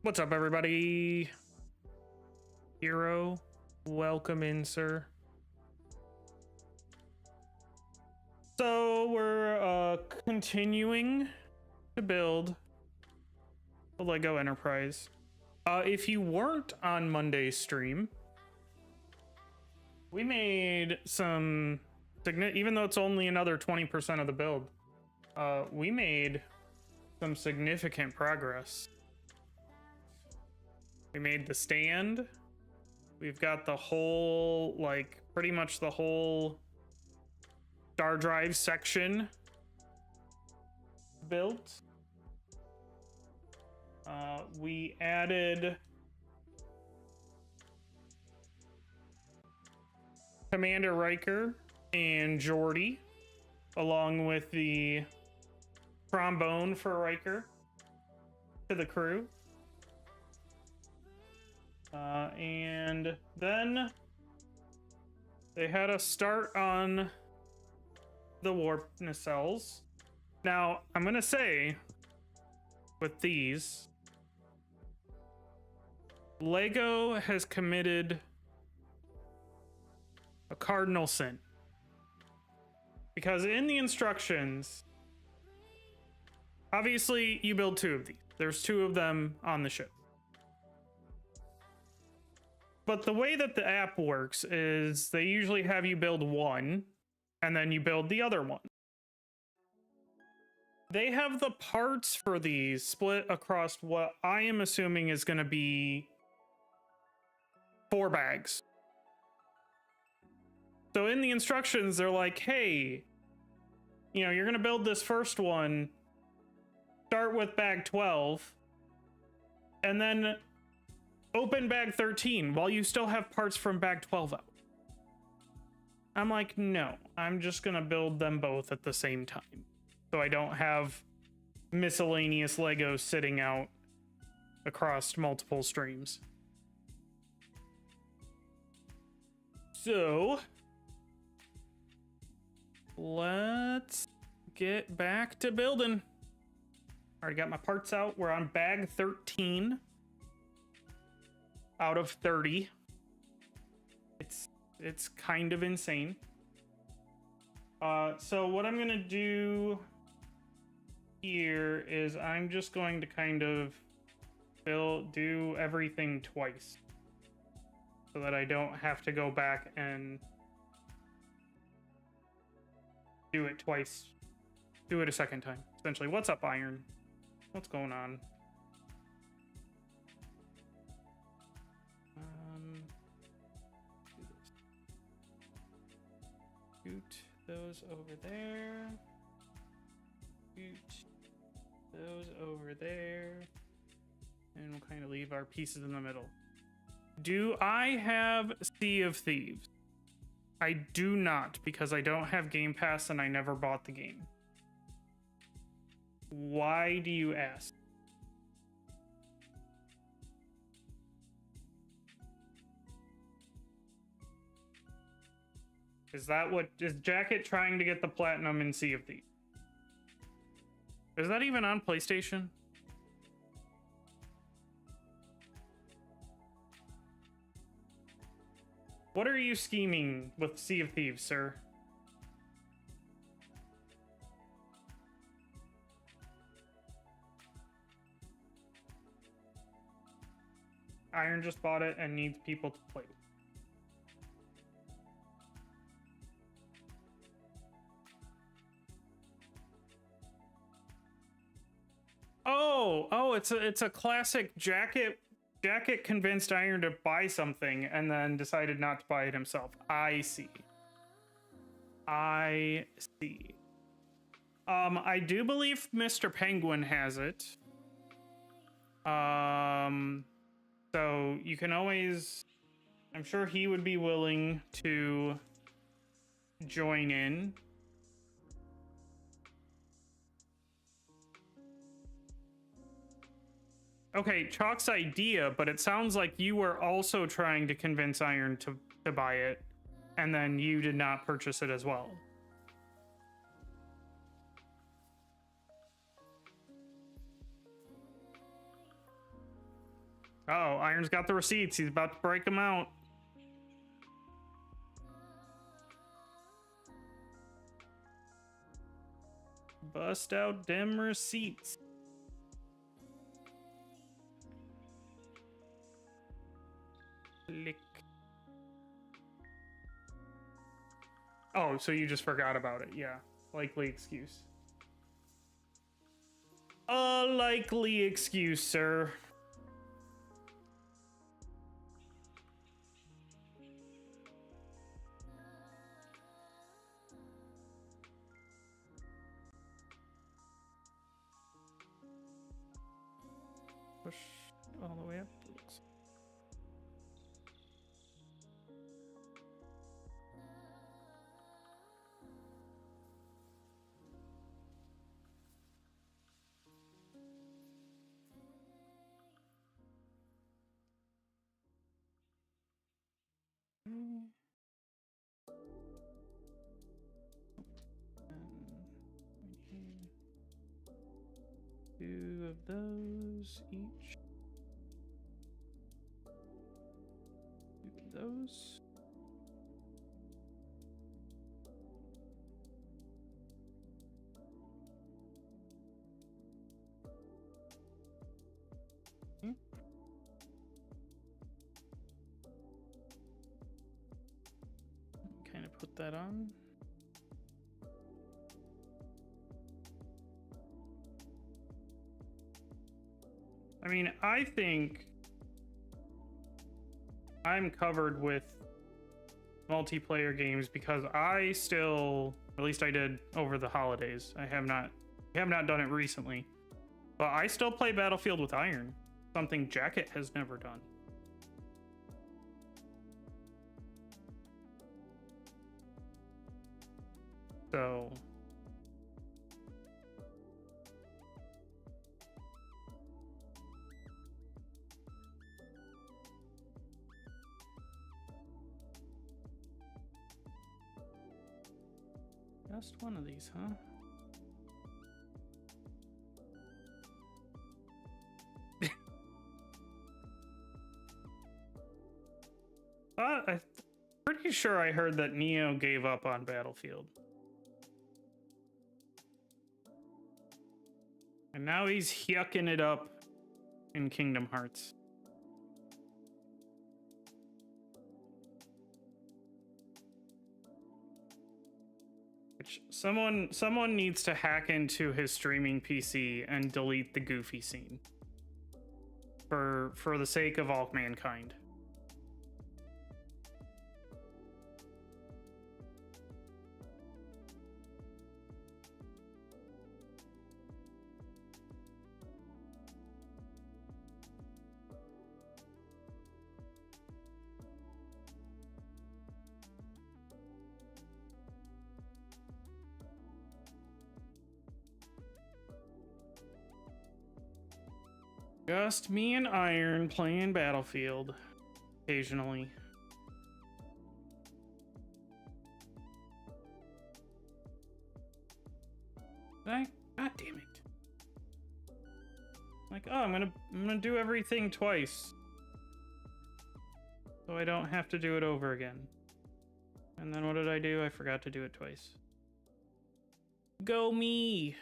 What's up, everybody? Hero, welcome in, sir. So we're continuing to build the Lego Enterprise. If you weren't on Monday's stream, we made some, even though it's only another 20% of the build, we made some significant progress. We made the stand. We've got the whole, like, pretty much the whole star drive section built. We added Commander Riker and Geordi, along with the trombone for Riker, to the crew. And then they had us start on the warp nacelles. Now, I'm going to say, with these, Lego has committed a cardinal sin. Because in the instructions, obviously you build two of these. There's two of them on the ship. But the way that the app works is they usually have you build one, and then you build the other one. They have the parts for these split across what I am assuming is going to be 4 bags. So in the instructions, they're like, hey, you know, you're going to build this first one, start with bag 12, and then open bag 13 while you still have parts from bag 12 out. I'm like, no, I'm just gonna build them both at the same time, so I don't have miscellaneous Legos sitting out across multiple streams. So let's get back to building. Already got my parts out. We're on bag 13 out of 30. It's kind of insane. So what I'm gonna do here is I'm just going to kind of do everything twice, so that I don't have to go back and do it twice. Do it a second time, essentially. What's up, Iron? What's going on? Scoot those over there. Scoot those over there. And we'll kind of leave our pieces in the middle. Do I have Sea of Thieves? I do not, because I don't have Game Pass and I never bought the game. Why do you ask? Is that what is Jacket trying to get the platinum in Sea of Thieves? Is that even on PlayStation? What are you scheming with Sea of Thieves, sir? Iron just bought it and needs people to play. Oh, it's a classic Jacket. Jacket convinced Iron to buy something and then decided not to buy it himself. I see. I see. I do believe Mr. Penguin has it. So you can always, I'm sure he would be willing to join in. Okay, Chalk's idea, but it sounds like you were also trying to convince Iron to buy it, and then you did not purchase it as well. Oh, Iron's got the receipts. He's about to break them out. Bust out them receipts. Click. Oh, so you just forgot about it. Yeah. Likely excuse. A likely excuse, sir. Push all the way up. Two of those each. Two of those. Kind of put that on. I mean, I think I'm covered with multiplayer games because I still, at least I did over the holidays. I have not done it recently, but I still play Battlefield with Iron, something Jacket has never done. So just one of these, huh? I'm pretty sure I heard that Neo gave up on Battlefield. And now he's yucking it up in Kingdom Hearts. Which someone needs to hack into his streaming PC and delete the Goofy scene. For the sake of all mankind. Just me and Iron playing Battlefield occasionally. God damn it. Like, oh, I'm gonna do everything twice. So I don't have to do it over again. And then what did I do? I forgot to do it twice. Go me!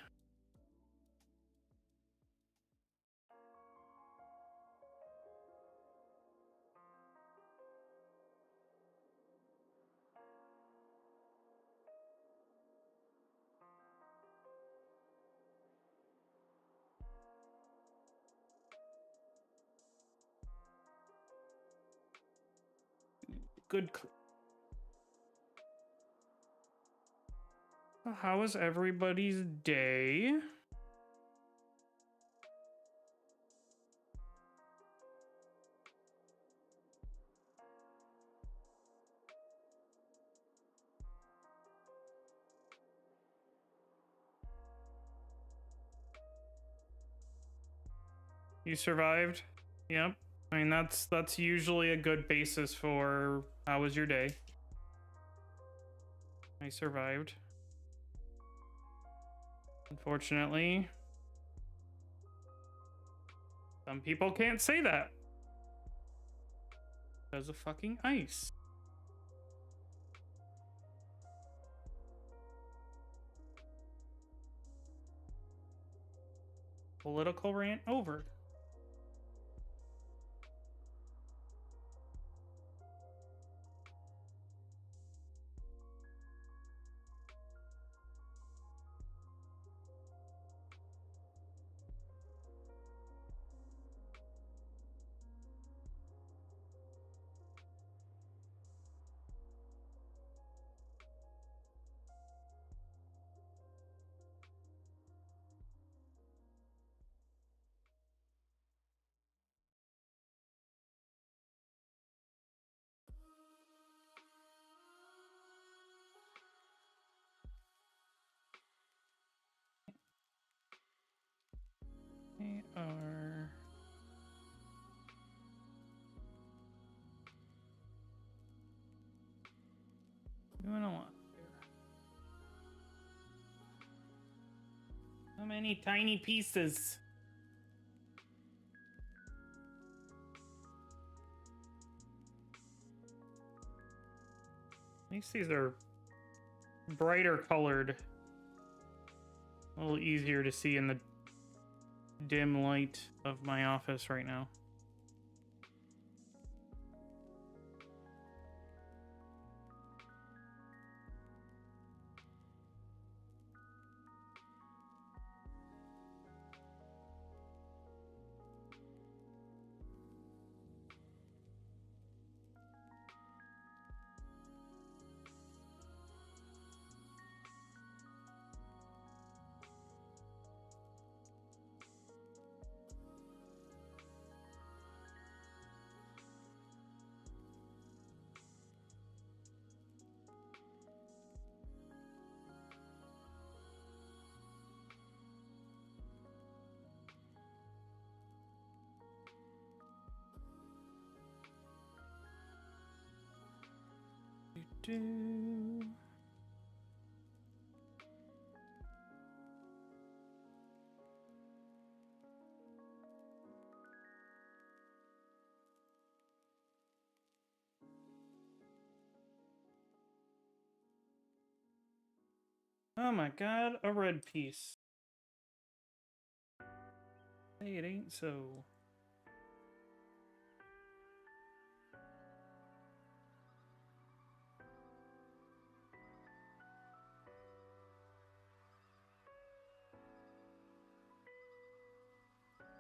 Good. How was everybody's day? You survived? Yep. I mean, that's usually a good basis for how was your day. I survived. Unfortunately, some people can't say that. Because of fucking ice. Political rant over. They are doing a lot here. So many tiny pieces. At least these are brighter colored. A little easier to see in the dim light of my office right now. Oh my god, a red piece. Hey, it ain't so.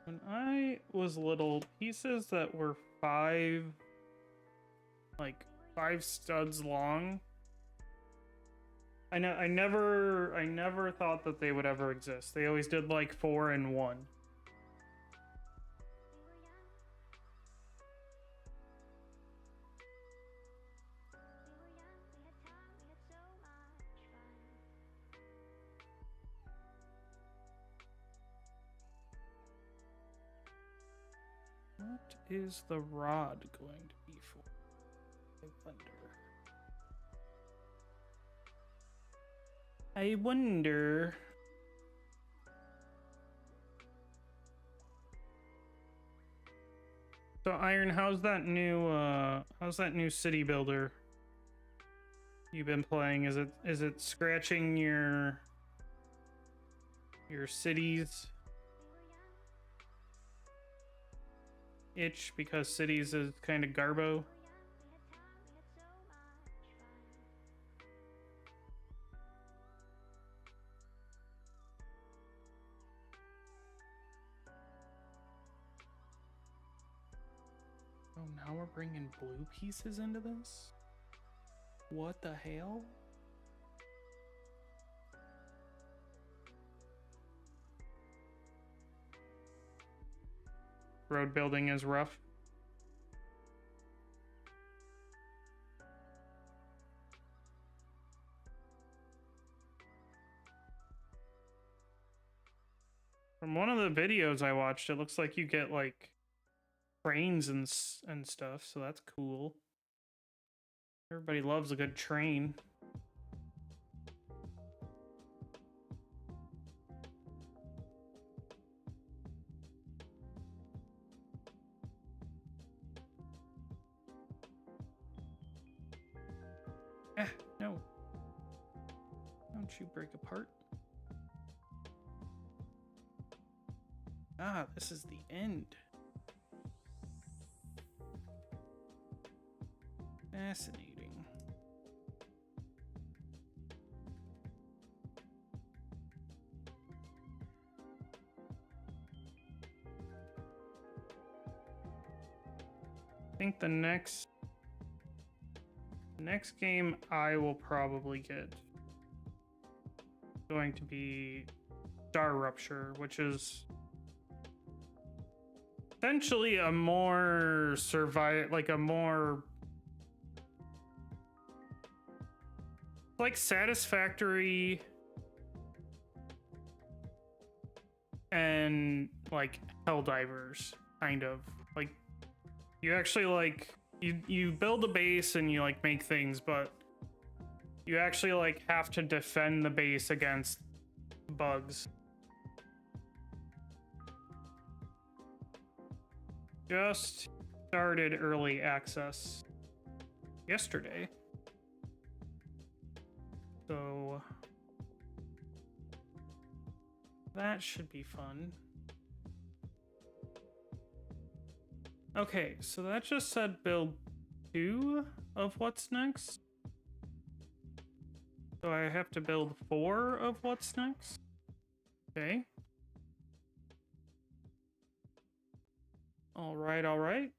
When I was little, pieces that were five studs long. I never thought that they would ever exist. They always did like 4 and 1. What is the rod going to be for? I wonder. I wonder. So Iron, how's that new city builder you've been playing? Is it scratching your cities itch because cities is kind of garbo? Oh, now we're bringing blue pieces into this? What the hell? Road building is rough. From one of the videos I watched, it looks like you get like trains and stuff, so that's cool. Everybody loves a good train. Ah, no. Don't you break apart. Ah, this is the end. Fascinating. I think the next game I will probably get going to be Star Rupture, which is essentially a more like satisfactory and like Helldivers, kind of. Like you actually like you build a base and you like make things, but you actually like have to defend the base against bugs. Just started early access yesterday. So that should be fun. Okay, so that just said build 2 of what's next. So I have to build 4 of what's next. Okay. All right, all right.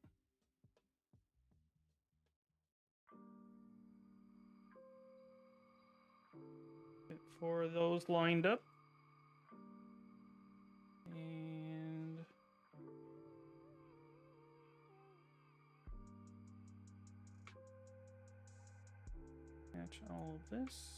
Get 4 of those lined up. And catch all of this.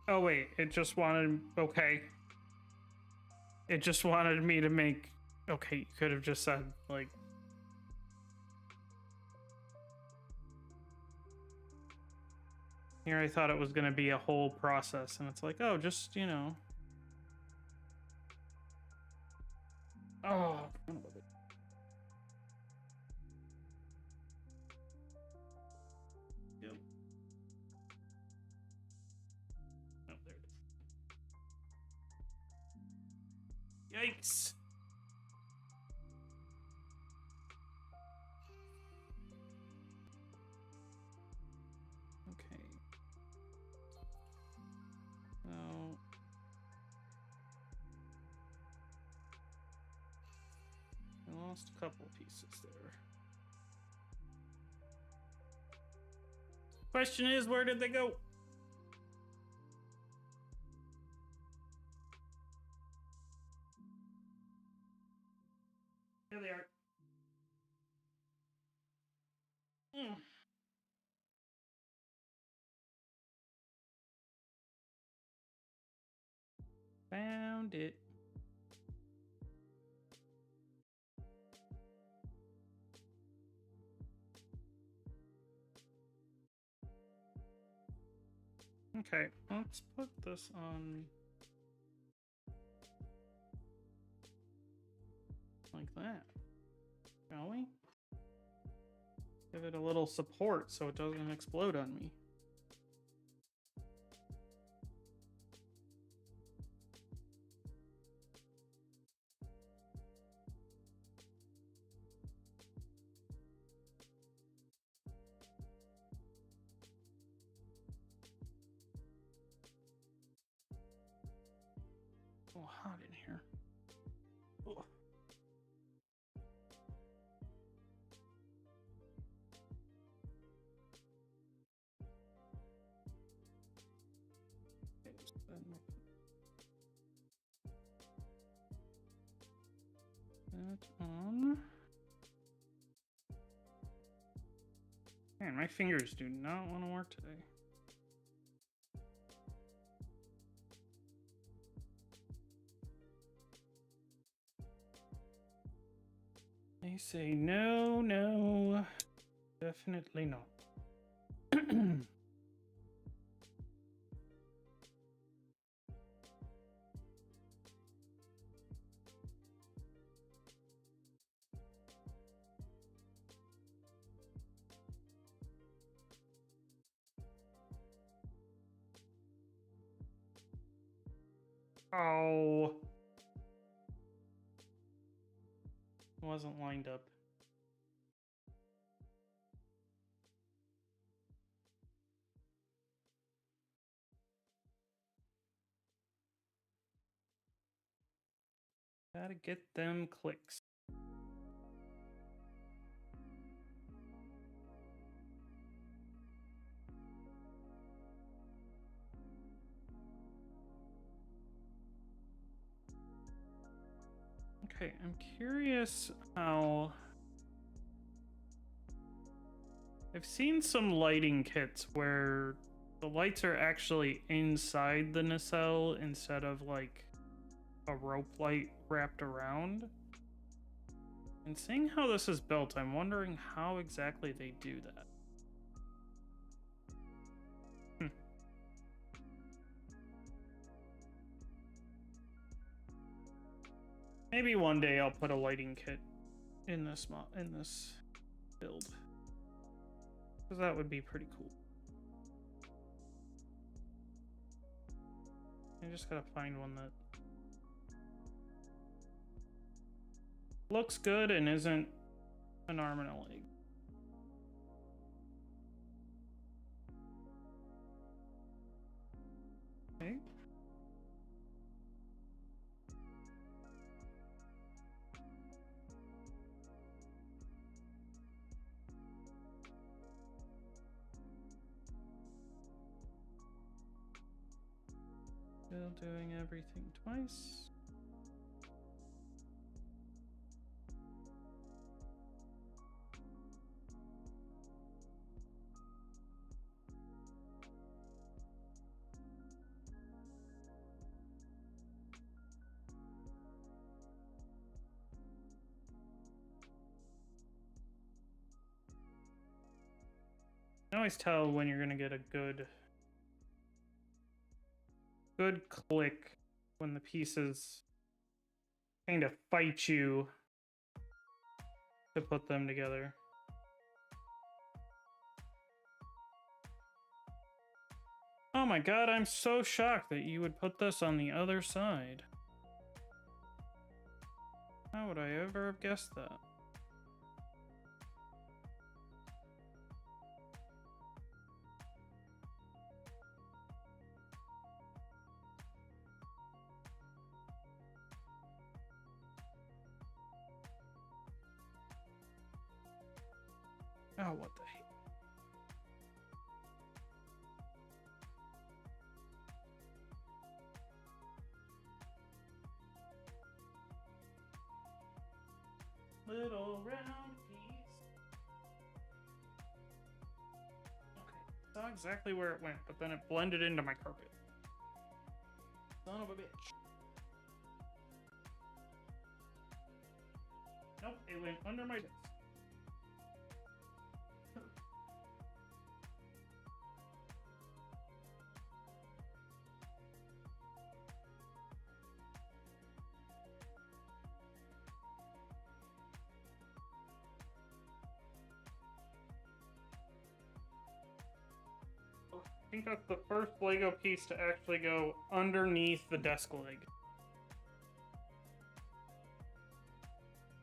Oh wait, it just wanted, okay. It just wanted me to make, okay, you could have just said, like, here I thought it was going to be a whole process, and it's like, oh, just, you know. Oh. Yep. Oh, there it is. Yikes. Okay. So I lost a couple pieces there. Question is, where did they go? There they are. Found it. Okay, let's put this on like that, shall we? Give it a little support so it doesn't explode on me. Oh, hot in here. Ugh. That on. Man, my fingers do not want to work today. I say no, no, definitely not. Oh. It wasn't lined up. Gotta get them clicks. Okay, I'm curious how... I've seen some lighting kits where the lights are actually inside the nacelle instead of like a rope light wrapped around. And seeing how this is built, I'm wondering how exactly they do that. Maybe one day I'll put a lighting kit in this build, because that would be pretty cool. I just gotta find one that looks good and isn't an arm and a leg. Okay. Still doing everything twice. I always tell when you're gonna get a good click when the pieces kind of fight you to put them together. Oh my god, I'm so shocked that you would put this on the other side. How would I ever have guessed that? Oh, what the heck? Little round piece. Okay, saw exactly where it went, but then it blended into my carpet. Son of a bitch. Nope, it went under my desk. I think that's the first Lego piece to actually go underneath the desk leg.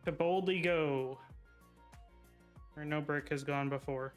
To boldly go where no brick has gone before.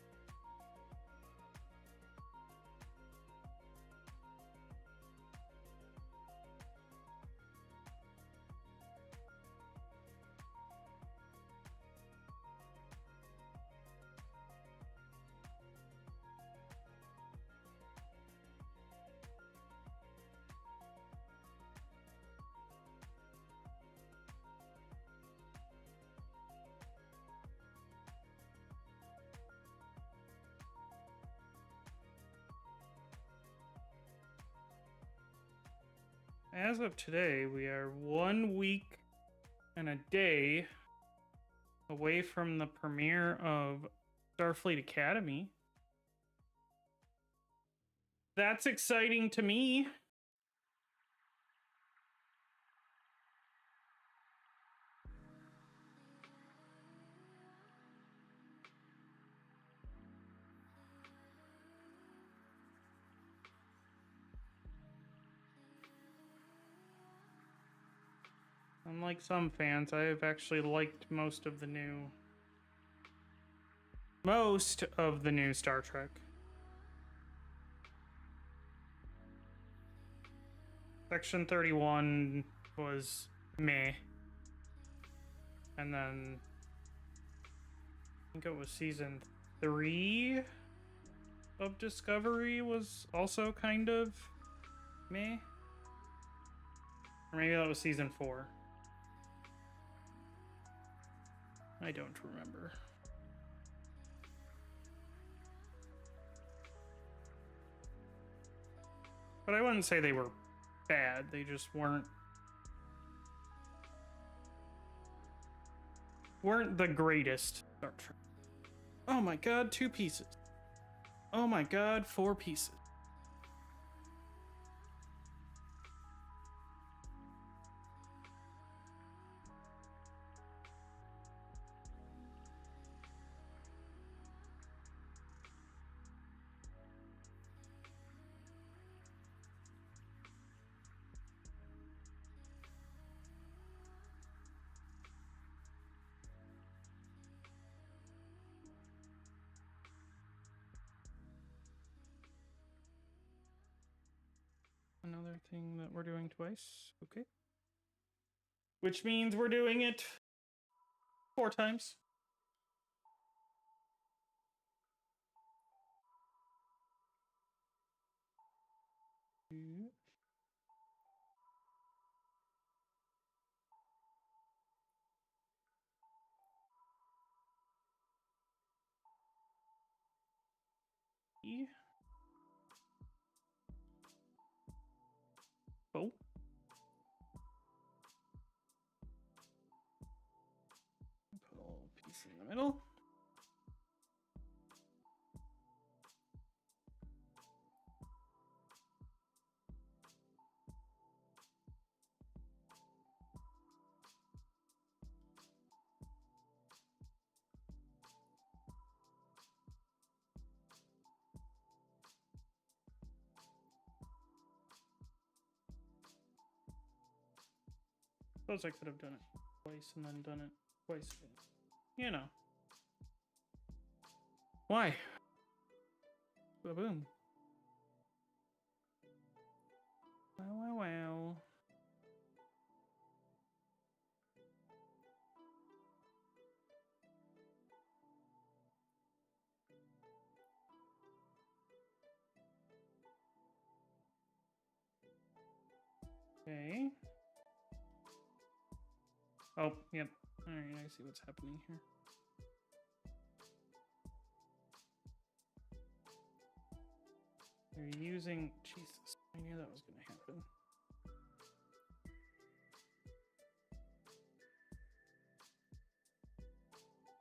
As of today, we are 1 week and a day away from the premiere of Starfleet Academy. That's exciting to me. Unlike some fans, I have actually liked most of the new Star Trek. Section 31 was meh. And then I think it was season 3 of Discovery was also kind of meh. Or maybe that was season 4. I don't remember. But I wouldn't say they were bad. They just weren't the greatest Star Trek. Oh my god, 2 pieces. Oh my god, 4 pieces. Another thing that we're doing twice. Okay. Which means we're doing it 4 times. Oh. Put a little piece in the middle. Suppose I could have done it twice and then done it twice again. You know. Why? Ba-boom. Well. Okay. Oh, yep. Alright, I see what's happening here. They're using... Jesus, I knew that was going to happen.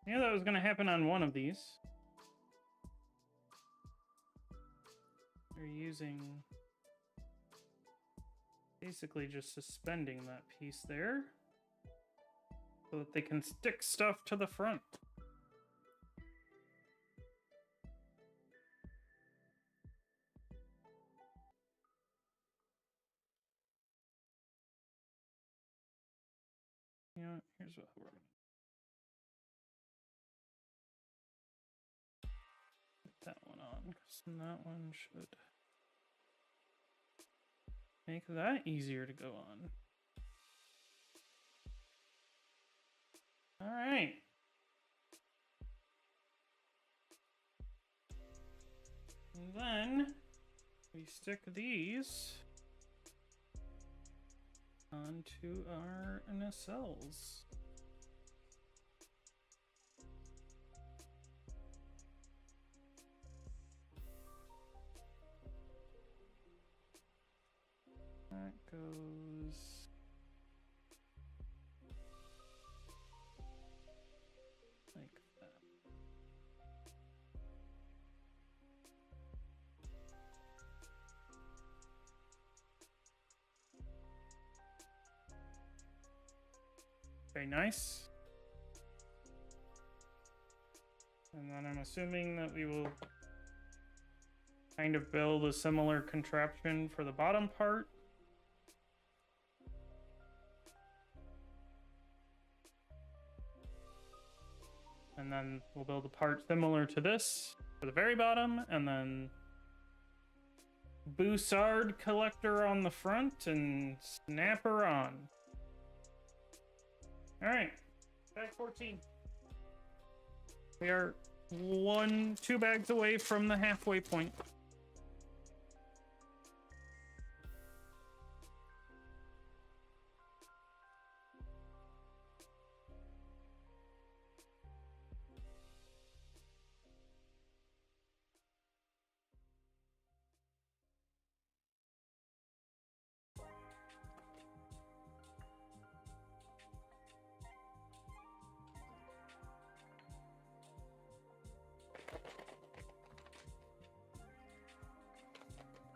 I knew that was going to happen on one of these. They're using... basically just suspending that piece there so that they can stick stuff to the front. You know what? Here's what we're going to put that one on, because that one should make that easier to go on. All right. And then we stick these onto our nacelles. That goes Okay, nice. And then I'm assuming that we will kind of build a similar contraption for the bottom part. And then we'll build a part similar to this for the very bottom, and then Bussard collector on the front and snapper on. All right, bag 14. We are 2 bags away from the halfway point.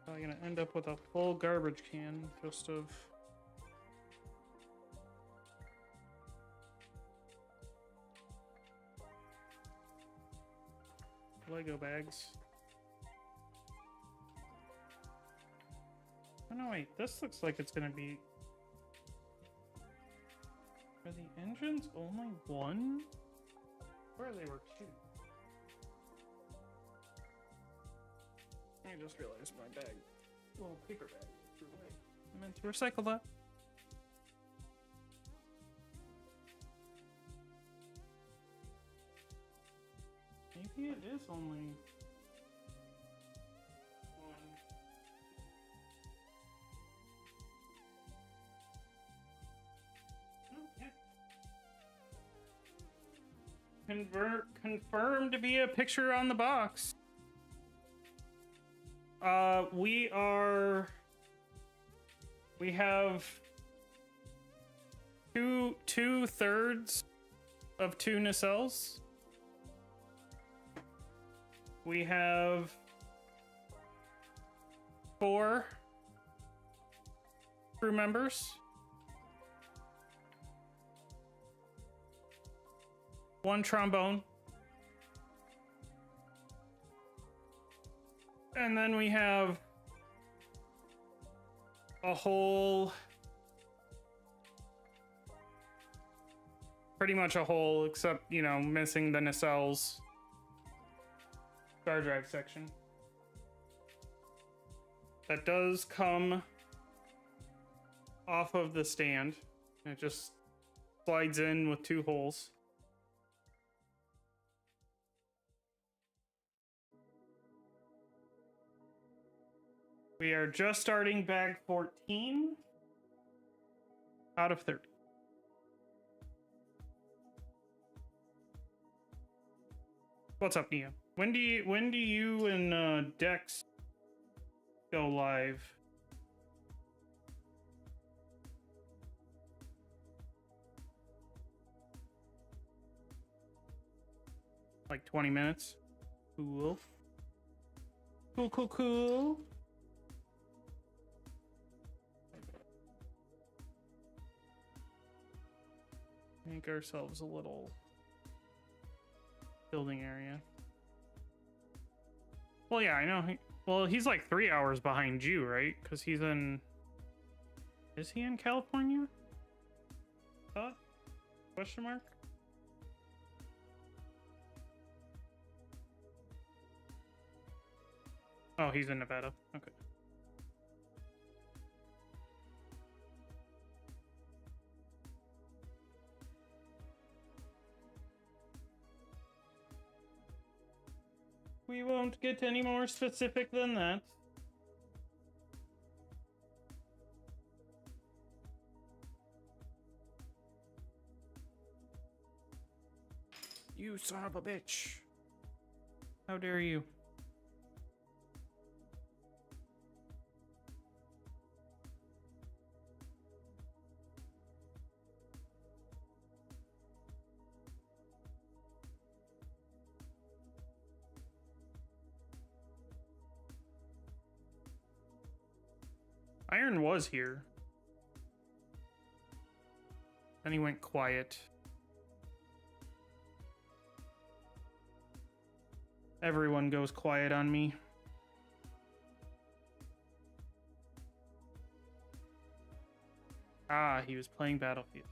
Probably gonna end up with a full garbage can just of Lego bags. Oh no, wait, this looks like it's gonna be... Are the engines only 1? Where they were 2? I just realized my bag, little paper bag, threw away. I meant to recycle that. Maybe it is only 1. Oh, yeah. Confirmed to be a picture on the box. We have 2/3 of 2 nacelles. We have 4 crew members. 1 trombone. And then we have a whole, pretty much a whole, except, you know, missing the nacelles star drive section. That does come off of the stand. It just slides in with 2 holes. We are just starting bag 14 out of 30. What's up, Nia? When do you and Dex go live? Like 20 minutes. Cool. Cool. Make ourselves a little building area. Well, yeah, I know. He's like 3 hours behind you, right? Because he's in... Is he in California? Thought? Question mark? Oh, he's in Nevada. Okay. We won't get any more specific than that. You son of a bitch. How dare you? Iron was here. Then he went quiet. Everyone goes quiet on me. Ah, he was playing Battlefield.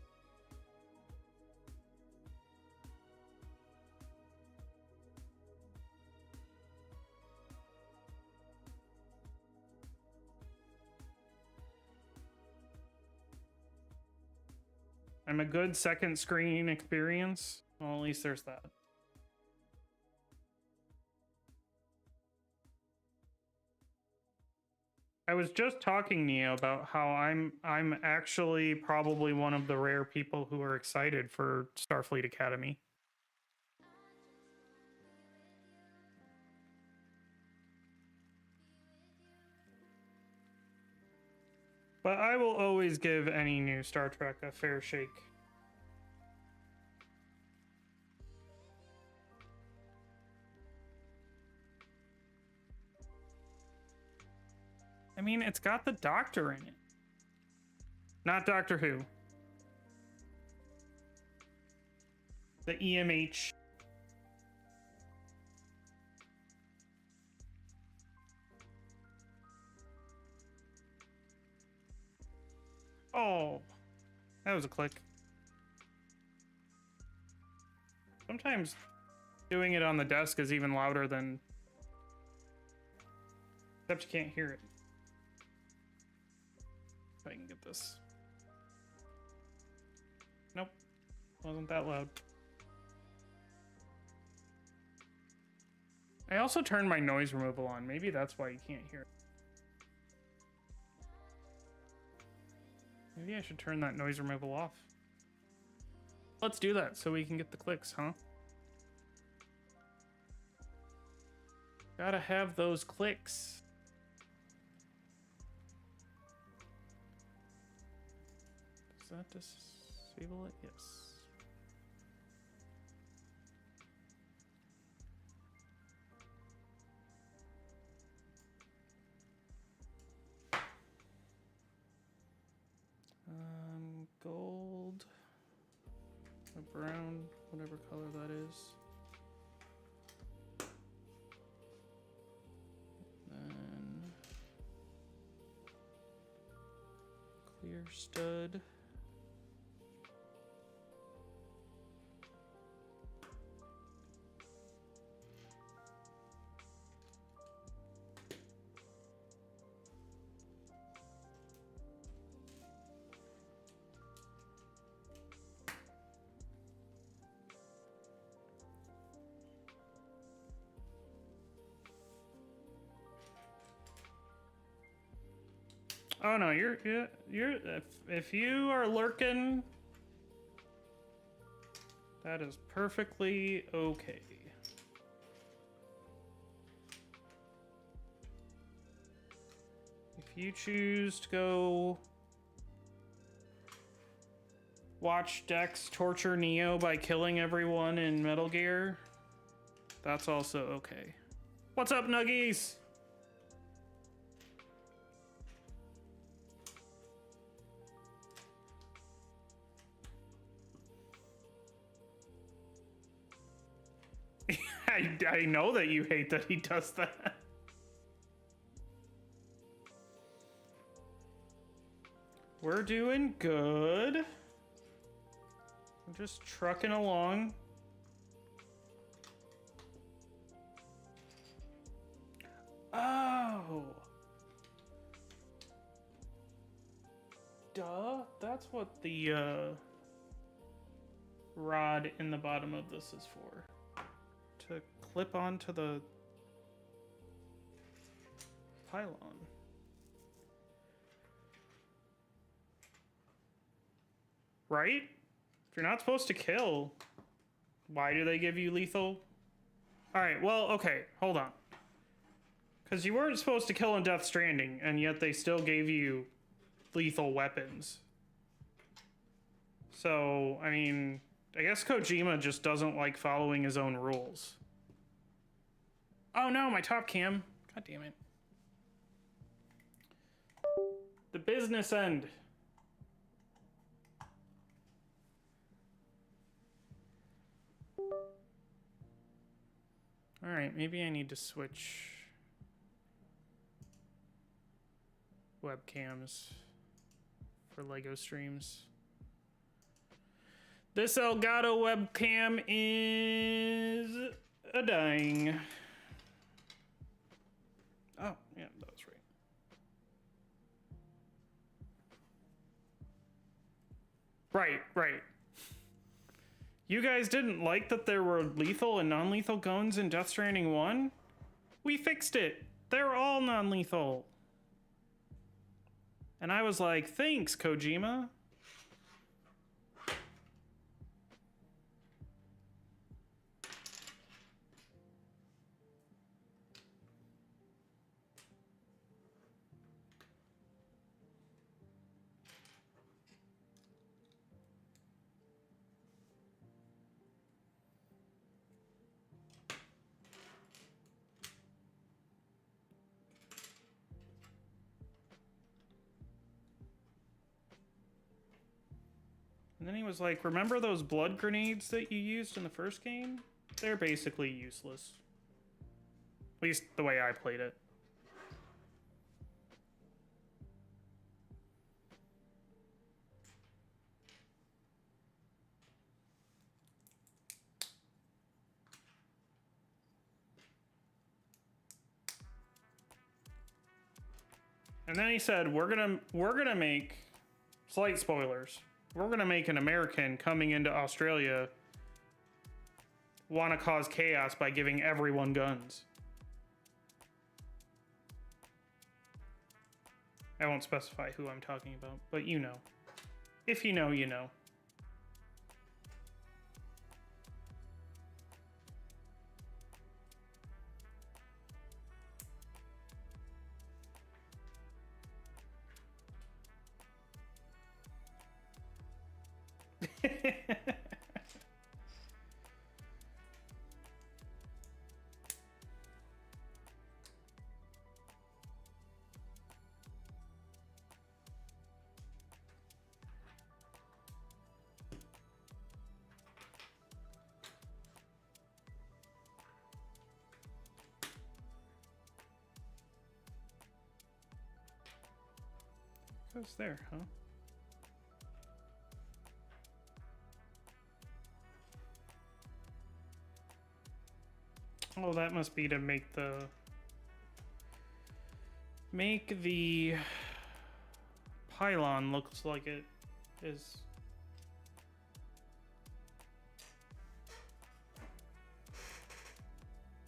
I'm a good second screen experience. Well, at least there's that. I was just talking, Neo, about how I'm actually probably one of the rare people who are excited for Starfleet Academy. But I will always give any new Star Trek a fair shake. I mean, it's got the Doctor in it. Not Doctor Who. The EMH. Oh, that was a click. Sometimes doing it on the desk is even louder than... Except you can't hear it. If I can get this. Nope. Wasn't that loud. I also turned my noise removal on. Maybe that's why you can't hear it. Maybe I should turn that noise removal off. Let's do that so we can get the clicks, huh? Gotta have those clicks. Does that disable it? Yes. Gold, or brown, whatever color that is. Then clear stud. Oh no, you're if you are lurking, that is perfectly okay. If you choose to go watch Dex torture Neo by killing everyone in Metal Gear, that's also okay. What's up, Nuggies? I know that you hate that he does that. We're doing good. We're just trucking along. Oh. Duh. That's what the rod in the bottom of this is for. To clip onto the pylon. Right? If you're not supposed to kill, why do they give you lethal? Alright, well, okay, hold on. Because you weren't supposed to kill in Death Stranding, and yet they still gave you lethal weapons. So, I mean, I guess Kojima just doesn't like following his own rules. Oh no, my top cam. God damn it. The business end. All right, maybe I need to switch webcams for LEGO streams. This Elgato webcam is dying. Oh, yeah, that was right. Right. You guys didn't like that there were lethal and non-lethal guns in Death Stranding 1? We fixed it. They're all non-lethal. And I was like, thanks, Kojima. And then he was like, remember those blood grenades that you used in the first game? They're basically useless. At least the way I played it. And then he said, we're gonna make, slight spoilers, we're gonna make an American coming into Australia want to cause chaos by giving everyone guns. I won't specify who I'm talking about, but you know. If you know, you know. Goes there, huh? Oh, that must be to make the pylon looks like it is.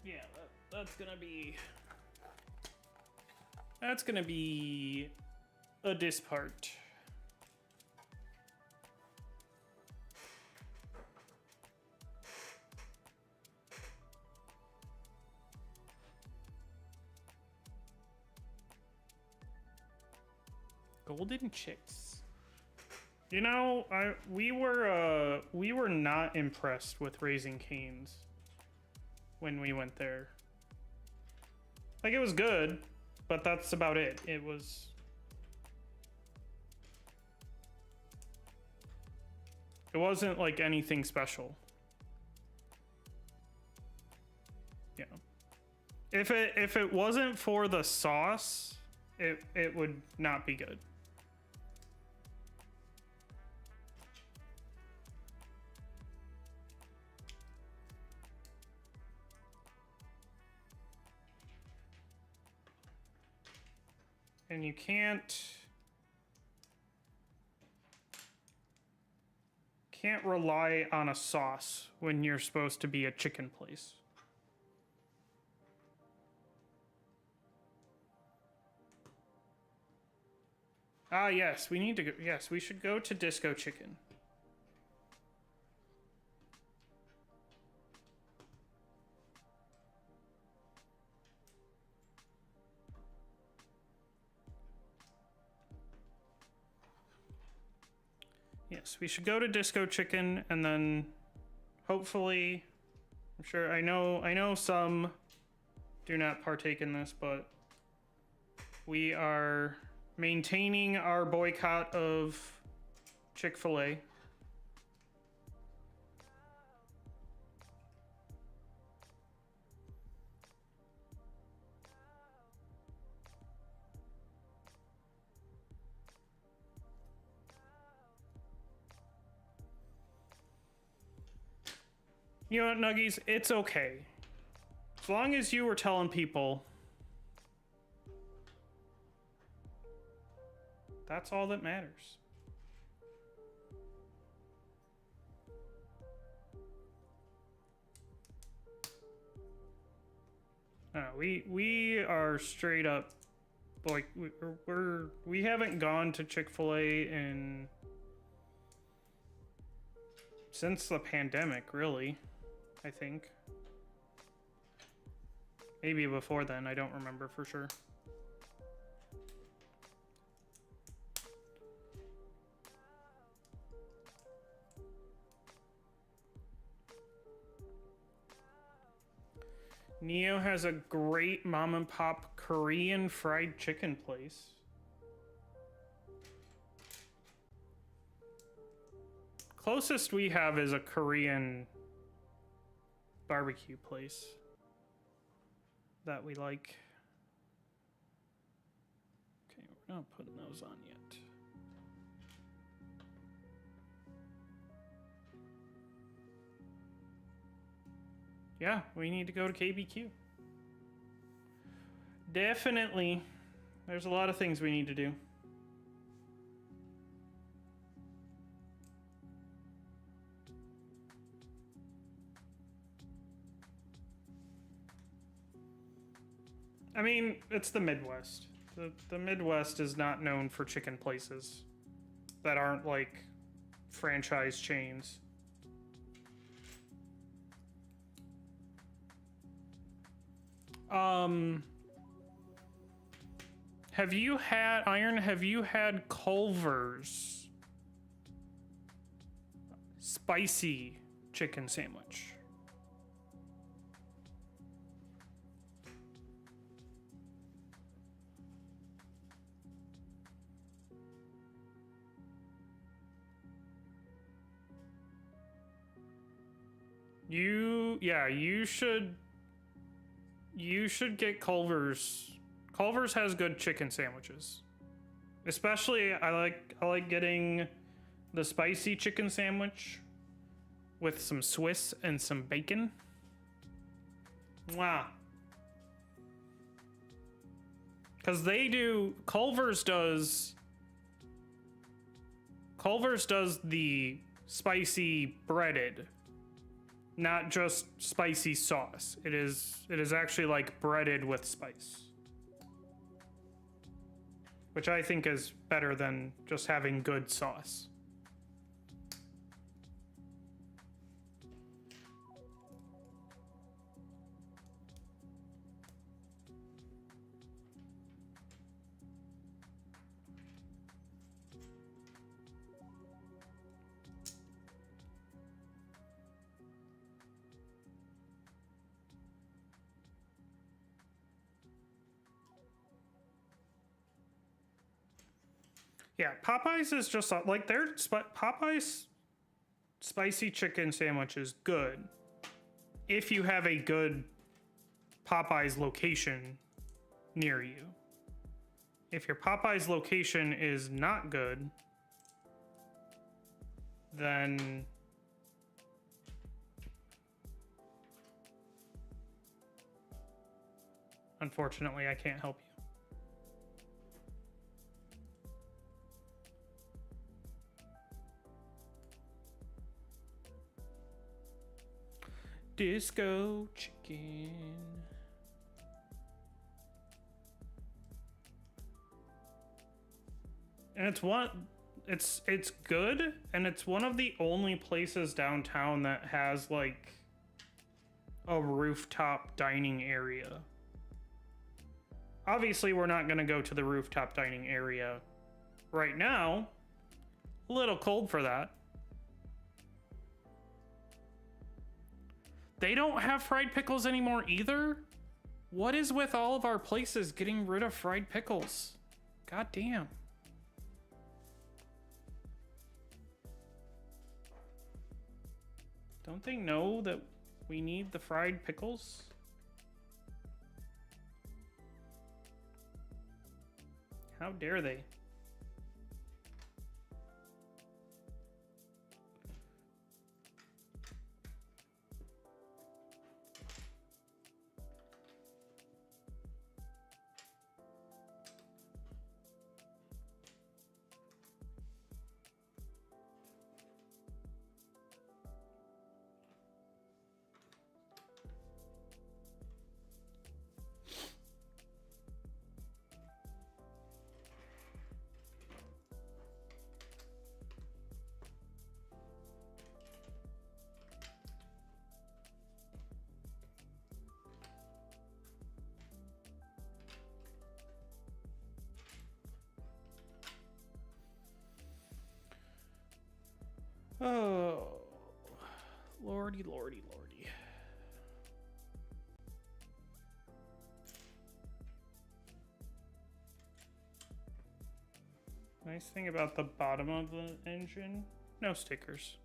Yeah, that's gonna be a dis part. Golden chicks. You know, we were not impressed with Raising Cane's when we went there. Like, it was good, but that's about it. It wasn't like anything special. Yeah. If it wasn't for the sauce, it would not be good. And you can't rely on a sauce when you're supposed to be a chicken place. Ah, yes, we need to go. Yes, we should go to Disco Chicken. Yes, we should go to Disco Chicken, and then hopefully, I'm sure, I know some do not partake in this, but we are maintaining our boycott of Chick-fil-A. You know what, Nuggies? It's okay. As long as you were telling people, that's all that matters. No, we are straight up, like, we haven't gone to Chick-fil-A in since the pandemic, really. I think maybe before then. I don't remember for sure. Neo has a great mom and pop Korean fried chicken place. Closest we have is a Korean barbecue place that we like. Okay, we're not putting those on yet. Yeah, we need to go to KBQ. Definitely. There's a lot of things we need to do. I mean, it's the Midwest. The Midwest is not known for chicken places that aren't like franchise chains. Have you had Iron? Have you had Culver's spicy chicken sandwich? You should get Culver's. Culver's has good chicken sandwiches. Especially I like getting the spicy chicken sandwich with some Swiss and some bacon. Wow. Cuz Culver's does the spicy breaded, not just spicy sauce. It is actually like breaded with spice, which I think is better than just having good sauce. Yeah, Popeyes is just like Popeyes spicy chicken sandwich is good if you have a good Popeyes location near you. If your Popeyes location is not good, then unfortunately I can't help you. Disco chicken. And it's good, and it's one of the only places downtown that has like a rooftop dining area. Obviously, we're not gonna go to the rooftop dining area right now. A little cold for that. They don't have fried pickles anymore either? What is with all of our places getting rid of fried pickles? God damn. Don't they know that we need the fried pickles? How dare they? Lordy, lordy, lordy. Nice thing about the bottom of the engine, no stickers.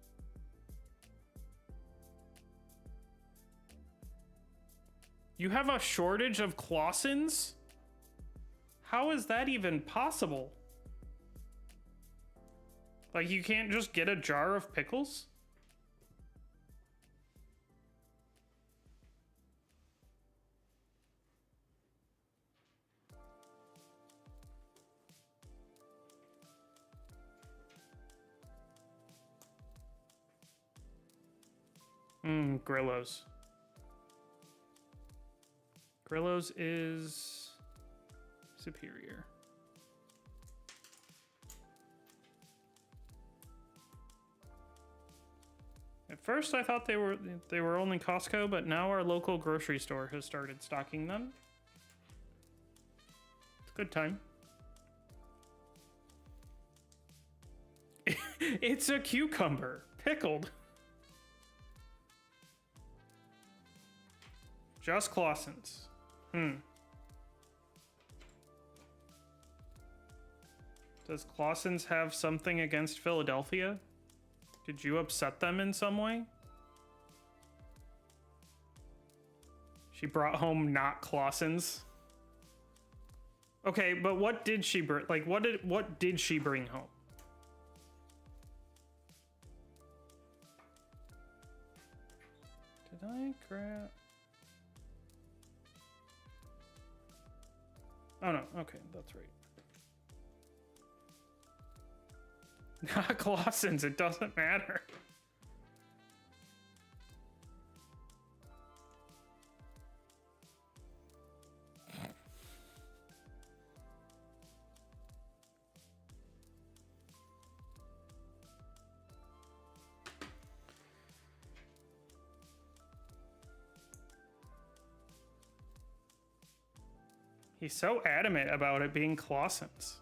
You have a shortage of Clausens? How is that even possible? Like, you can't just get a jar of pickles? Grillos. Grillos is superior. At first I thought they were only Costco, but now our local grocery store has started stocking them. It's a good time. It's a cucumber, pickled. Just Clausens. Does Clausens have something against Philadelphia? Did you upset them in some way? She brought home not Clausens. Okay, but what did she bring? Like, what did she bring home? Did I grab? Oh no, okay, that's right. Not Clausens, it doesn't matter. He's so adamant about it being Clausens.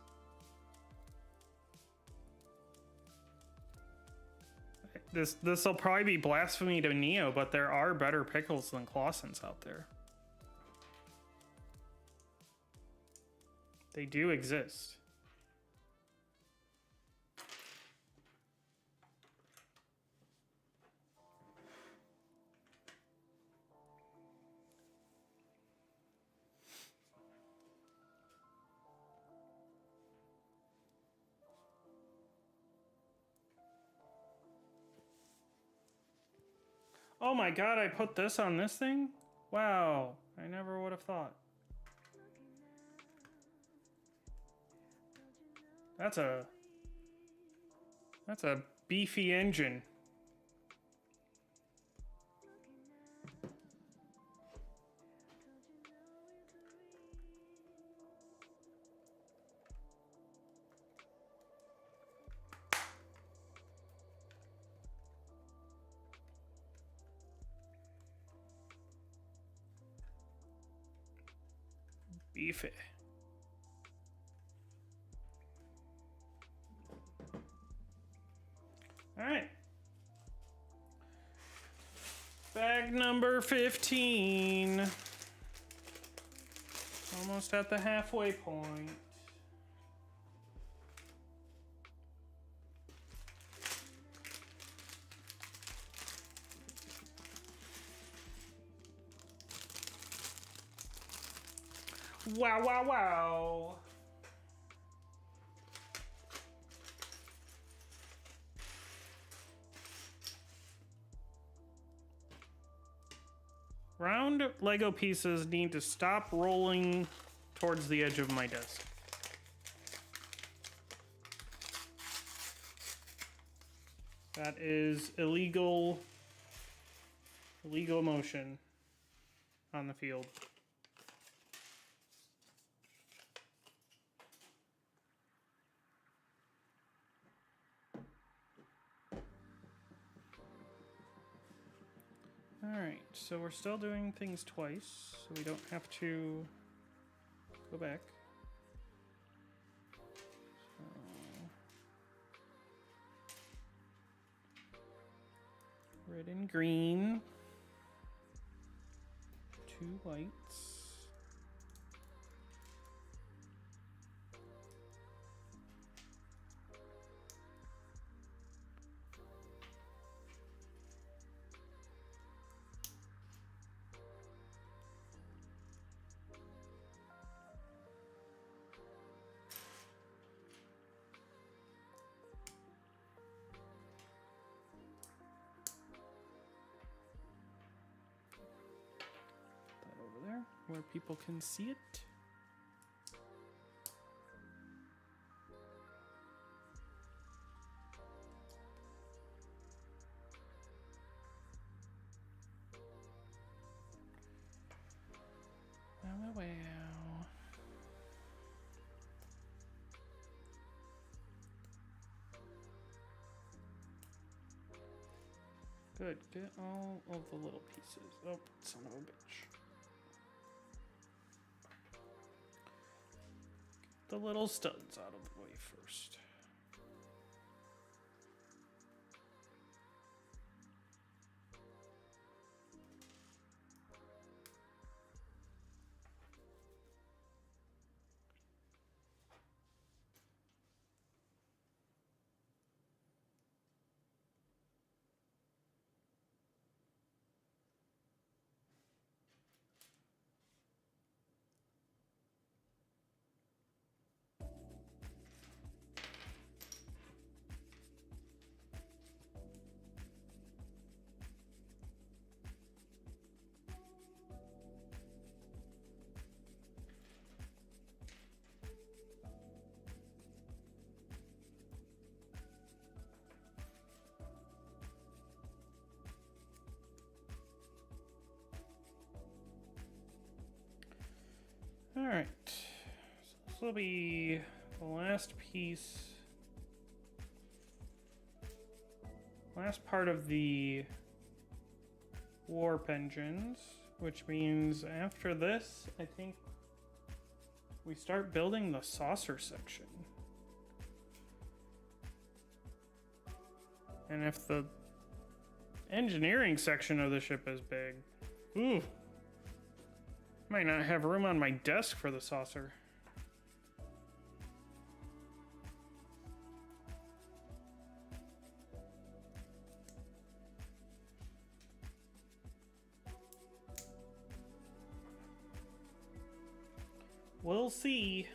This will probably be blasphemy to Neo, but there are better pickles than Clausens out there. They do exist. Oh my god, I put this on this thing? Wow, I never would have thought. That's a beefy engine. Beefy. All right. Bag number 15. Almost at the halfway point. Wow, wow, wow. Round Lego pieces need to stop rolling towards the edge of my desk. That is illegal motion on the field. Alright, so we're still doing things twice, so we don't have to go back. So, Red and green. 2 whites. Where people can see it. Wow. Good, get all of the little pieces. Oh, son of a bitch. The little studs out of the way first. All right, so this will be the last piece, last part of the warp engines, which means after this, I think we start building the saucer section. And if the engineering section of the ship is big, ooh. Might not have room on my desk for the saucer. We'll see.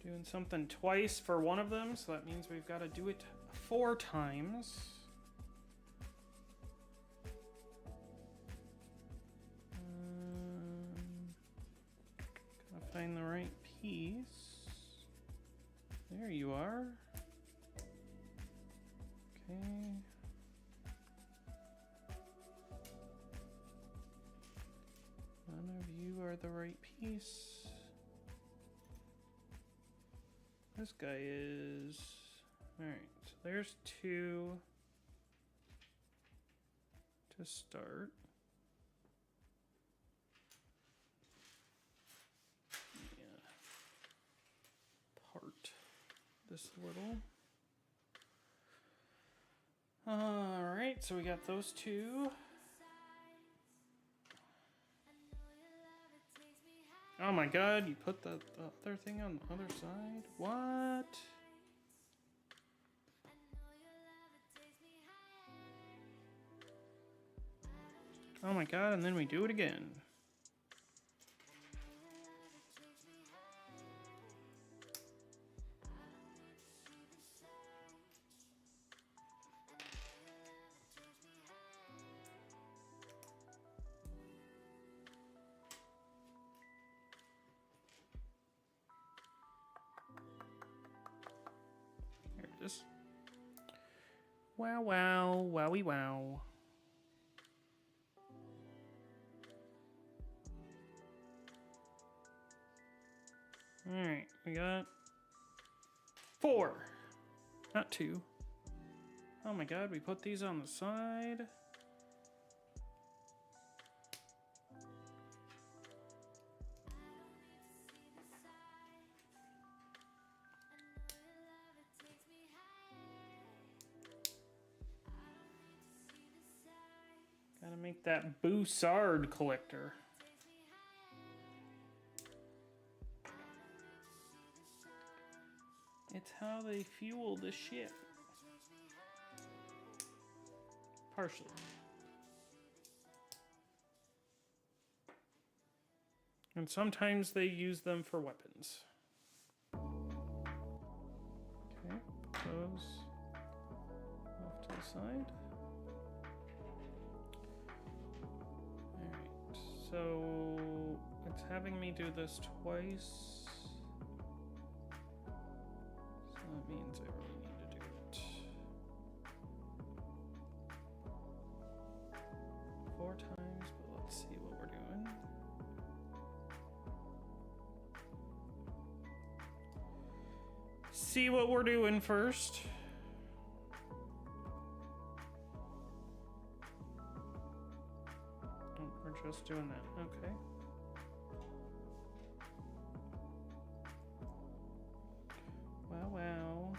Doing something twice for one of them, so that means we've got to do it 4 times. Gotta find the right piece. There you are. Okay. None of you are the right piece. This guy is... Alright, so there's 2 to start. Yeah. Part this little. Alright, so we got those 2. Oh my god, you put the other thing on the other side? What? Oh my god, and then we do it again. Wow, wow, wowie, wow. Alright, we got 4, not 2. Oh my god, we put these on the side. Gotta make that Boussard collector. It's how they fuel the ship. Partially. And sometimes they use them for weapons. Okay, put those off to the side. Alright, so it's having me do this twice. So that means I really need to do it 4 times, but let's see what we're doing. See what we're doing first. Oh, we're just doing that. Okay. Wow, wow.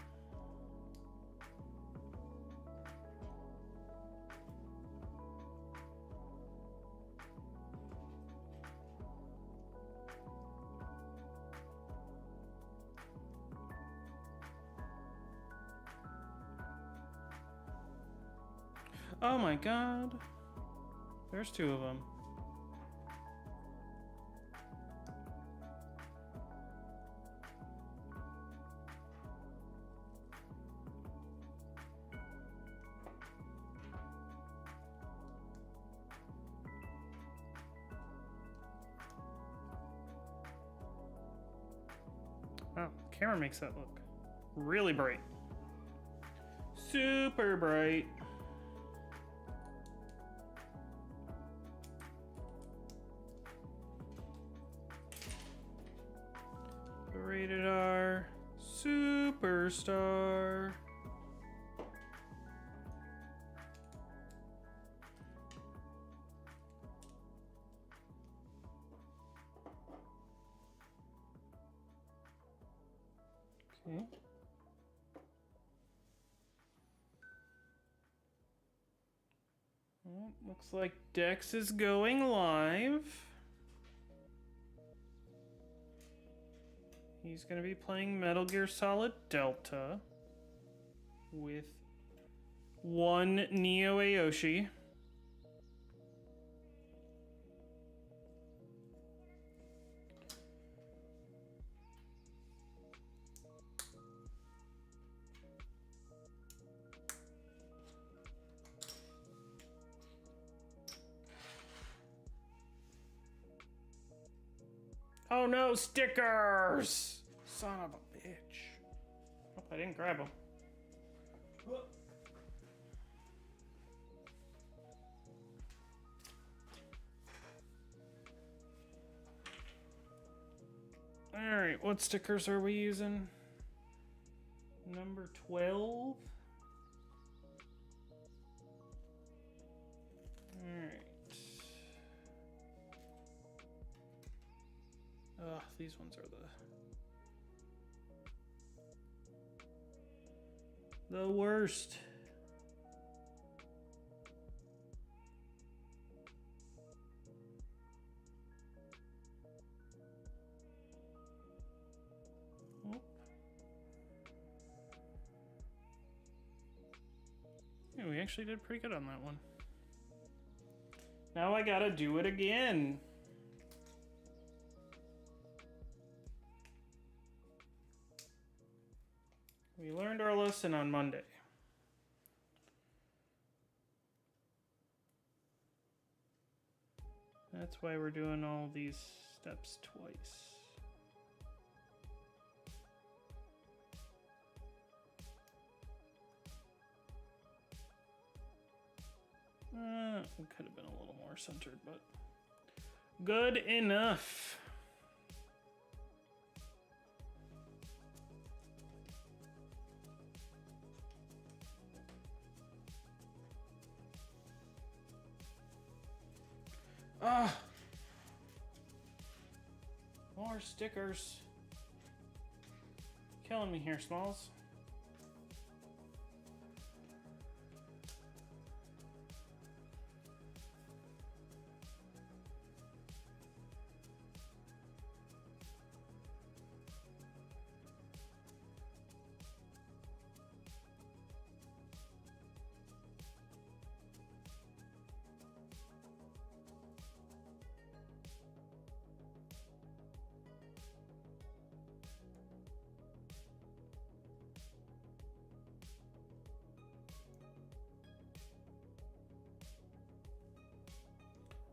Oh my god. There's 2 of them. Oh, camera makes that look really bright. Super bright. Rated R Superstar. Okay. Well, looks like Dex is going live. He's going to be playing Metal Gear Solid Delta with one Neo Aoshi. Oh no, stickers! Son of a bitch. Oh, I didn't grab them. Alright, what stickers are we using? Number 12. Alright. Ugh, these ones are the worst. Oh. Yeah, we actually did pretty good on that one. Now I gotta do it again. We learned our lesson on Monday. That's why we're doing all these steps twice. It could have been a little more centered, but good enough. Ah, more stickers. Killing me here, Smalls.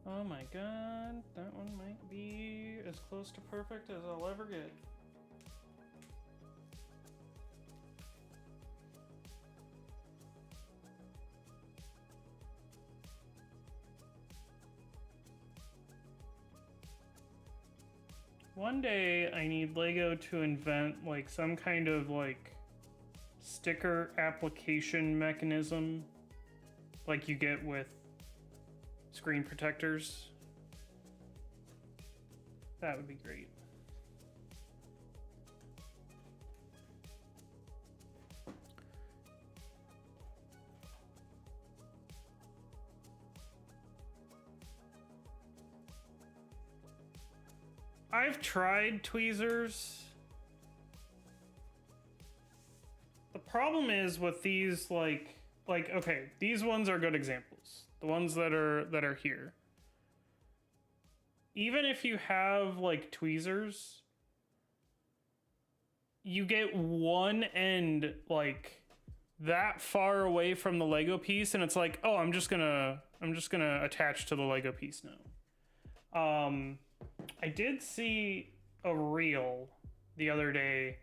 Oh my god, that one might be as close to perfect as I'll ever get. One day I need Lego to invent like some kind of like sticker application mechanism like you get with screen protectors. That would be great. I've tried tweezers. The problem is with these like okay, these ones are good examples. The ones that are here. Even if you have like tweezers, you get one end like that far away from the Lego piece and it's like, "Oh, I'm just going to attach to the Lego piece now." I did see a reel the other day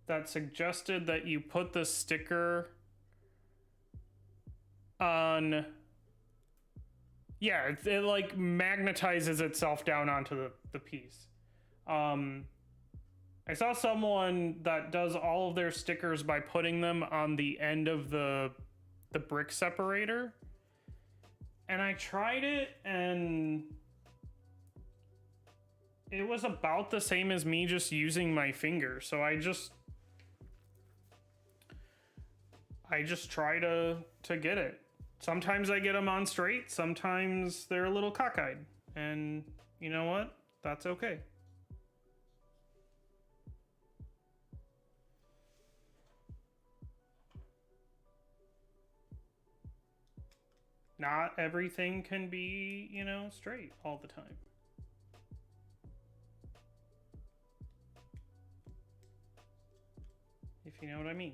that suggested that you put the sticker on. Yeah, it like magnetizes itself down onto the piece. I saw someone that does all of their stickers by putting them on the end of the brick separator. And I tried it and it was about the same as me just using my finger. So I just try to get it. Sometimes I get them on straight, sometimes they're a little cockeyed. And you know what? That's okay. Not everything can be, you know, straight all the time. If you know what I mean.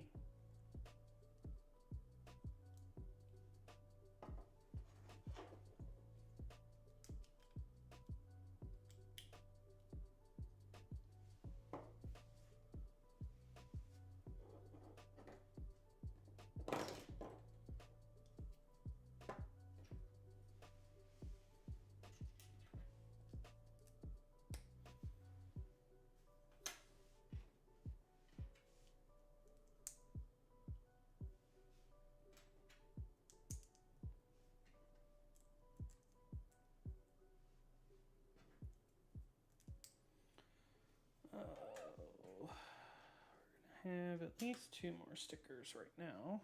Have at least 2 more stickers right now.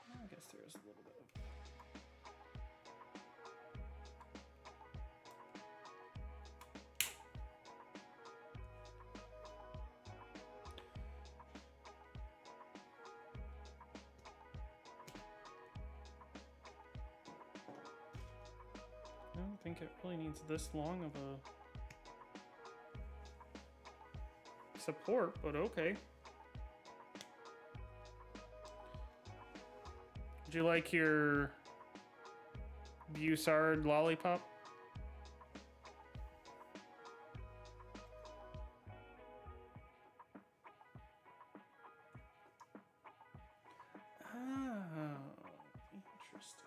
I guess there's a little bit of I don't think it really needs this long of a support, but okay. Would you like your Bussard lollipop? Oh, interesting.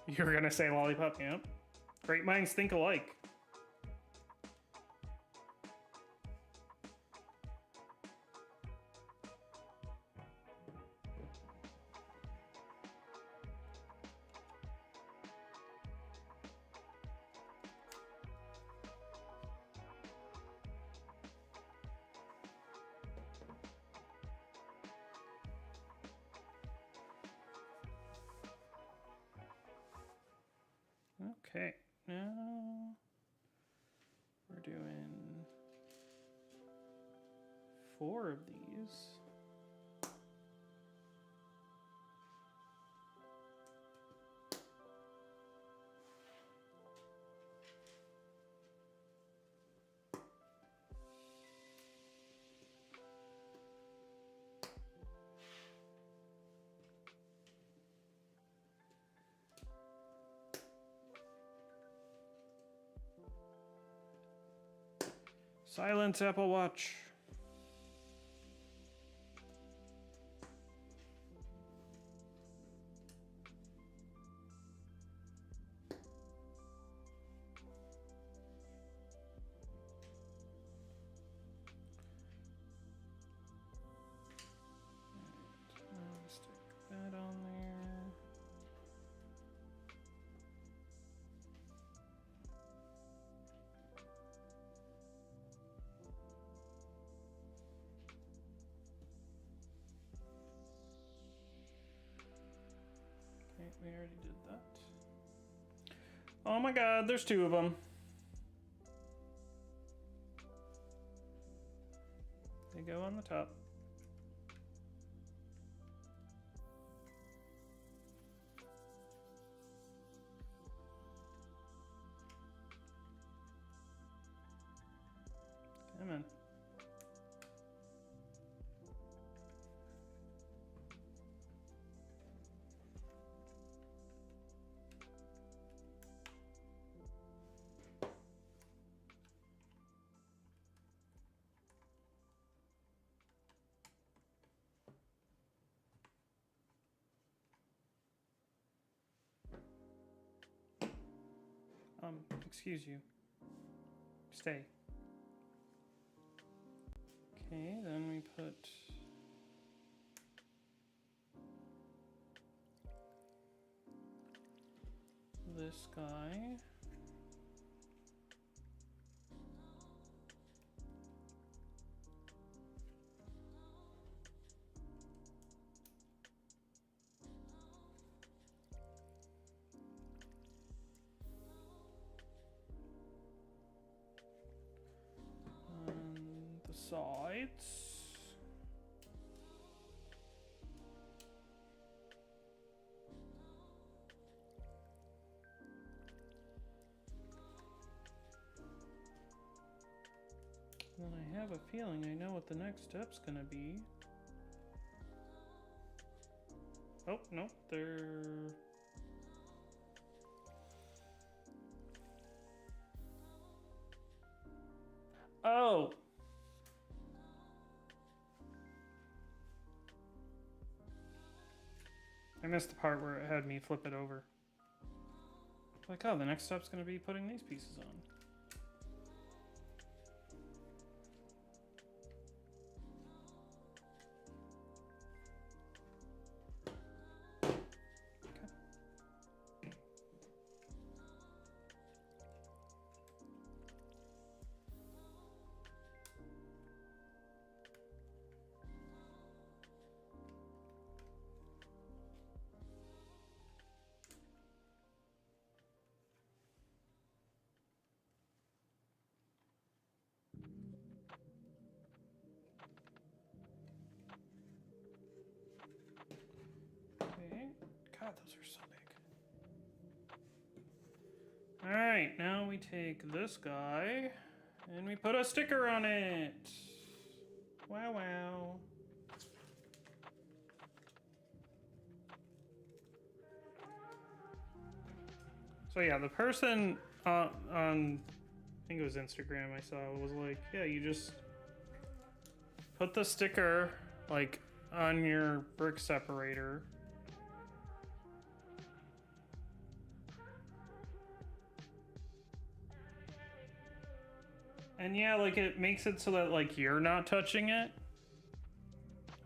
You were gonna say lollipop, yeah. Great minds think alike. Okay, now we're doing 4 of these. Silence, Apple Watch. Stick that on there. Okay, we already did that. Oh my god, there's 2 of them. They go on the top. Come on. Excuse you. Stay. Okay, then we put this guy. The sides. And I have a feeling I know what the next step's gonna be. Oh, nope, they're... Oh! I missed the part where it had me flip it over. Like, oh, the next step's gonna be putting these pieces on. Okay. God, those are so big. Alright, now we take this guy and we put a sticker on it. Wow, wow. So yeah, the person on, I think it was Instagram I saw, was like, yeah, you just put the sticker like on your brick separator. And yeah, like it makes it so that like you're not touching it,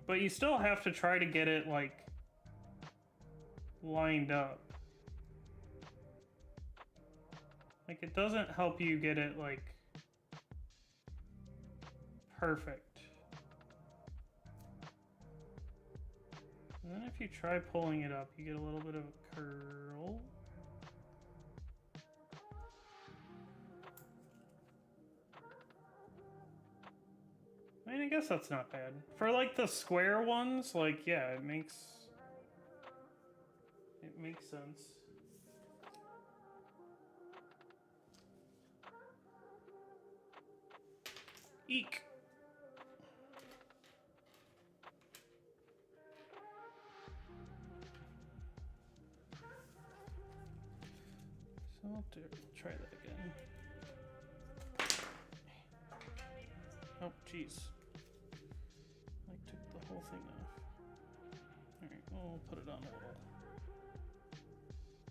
but you still have to try to get it like lined up. Like it doesn't help you get it like perfect. And then if you try pulling it up, you get a little bit of a curl. mean, I guess that's not bad. For like the square ones, like, yeah, it makes sense. Eek. So I'll try that again. Oh, jeez. I took the whole thing off. Alright, we'll put it on a little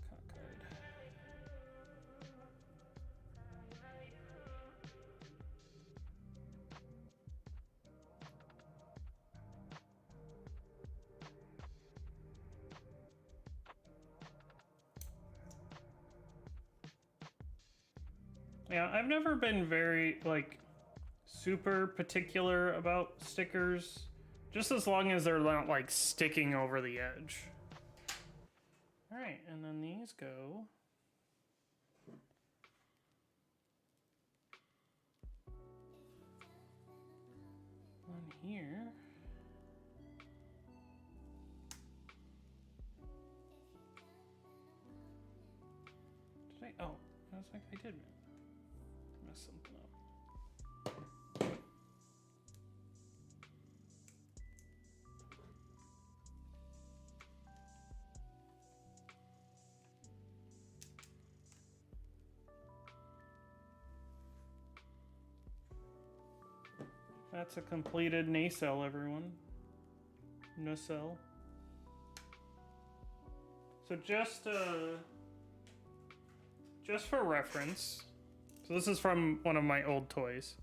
cockeyed. Yeah, I've never been very, like, super particular about stickers, just as long as they're not, like, sticking over the edge. Alright, and then these go on here. Did I? Oh, I was like, I did mess something up. That's a completed nacelle, everyone. Nacelle. So just for reference, so this is from one of my old toys.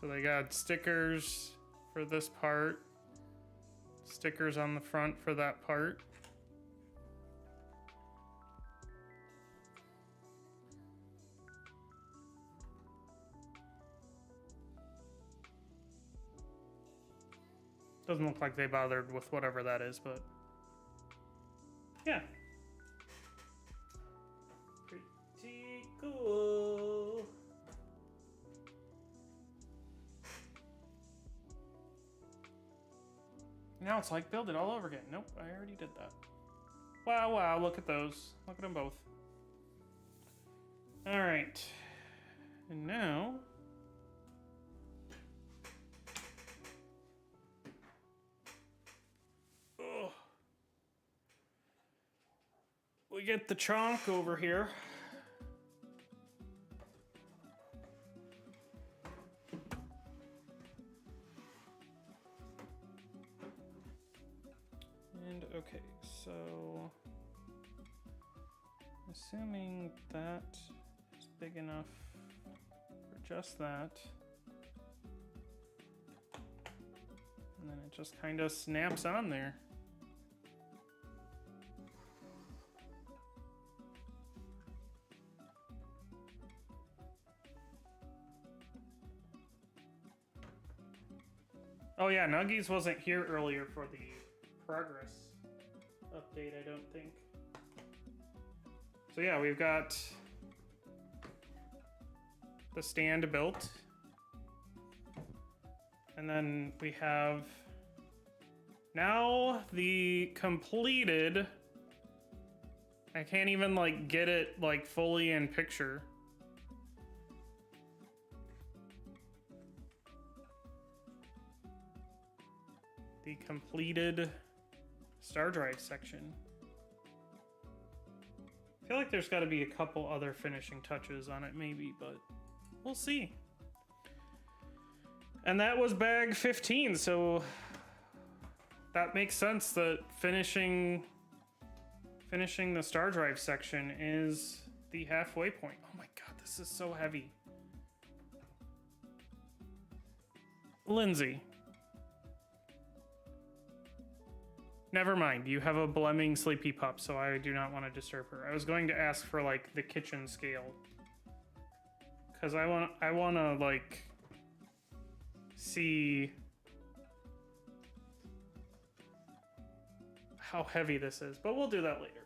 So they got stickers for this part, stickers on the front for that part. Doesn't look like they bothered with whatever that is, but yeah. Pretty cool. Now it's like build it all over again. Nope, I already did that. Wow, wow, look at those. Look at them both. All right. And now we get the trunk over here. And okay, so assuming that is big enough for just that. And then it just kind of snaps on there. Oh yeah, Nuggies wasn't here earlier for the progress update, I don't think. So yeah, we've got the stand built. And then we have now the completed, I can't even like get it like fully in picture. The completed star drive section. I feel like there's got to be a couple other finishing touches on it maybe, but we'll see. And that was bag 15, so that makes sense that finishing the star drive section is the halfway point. Oh my god, this is so heavy. Lindsay. Never mind, you have a blemming sleepy pup, so I do not want to disturb her. I was going to ask for like the kitchen scale. Cause I wanna like see how heavy this is, but we'll do that later.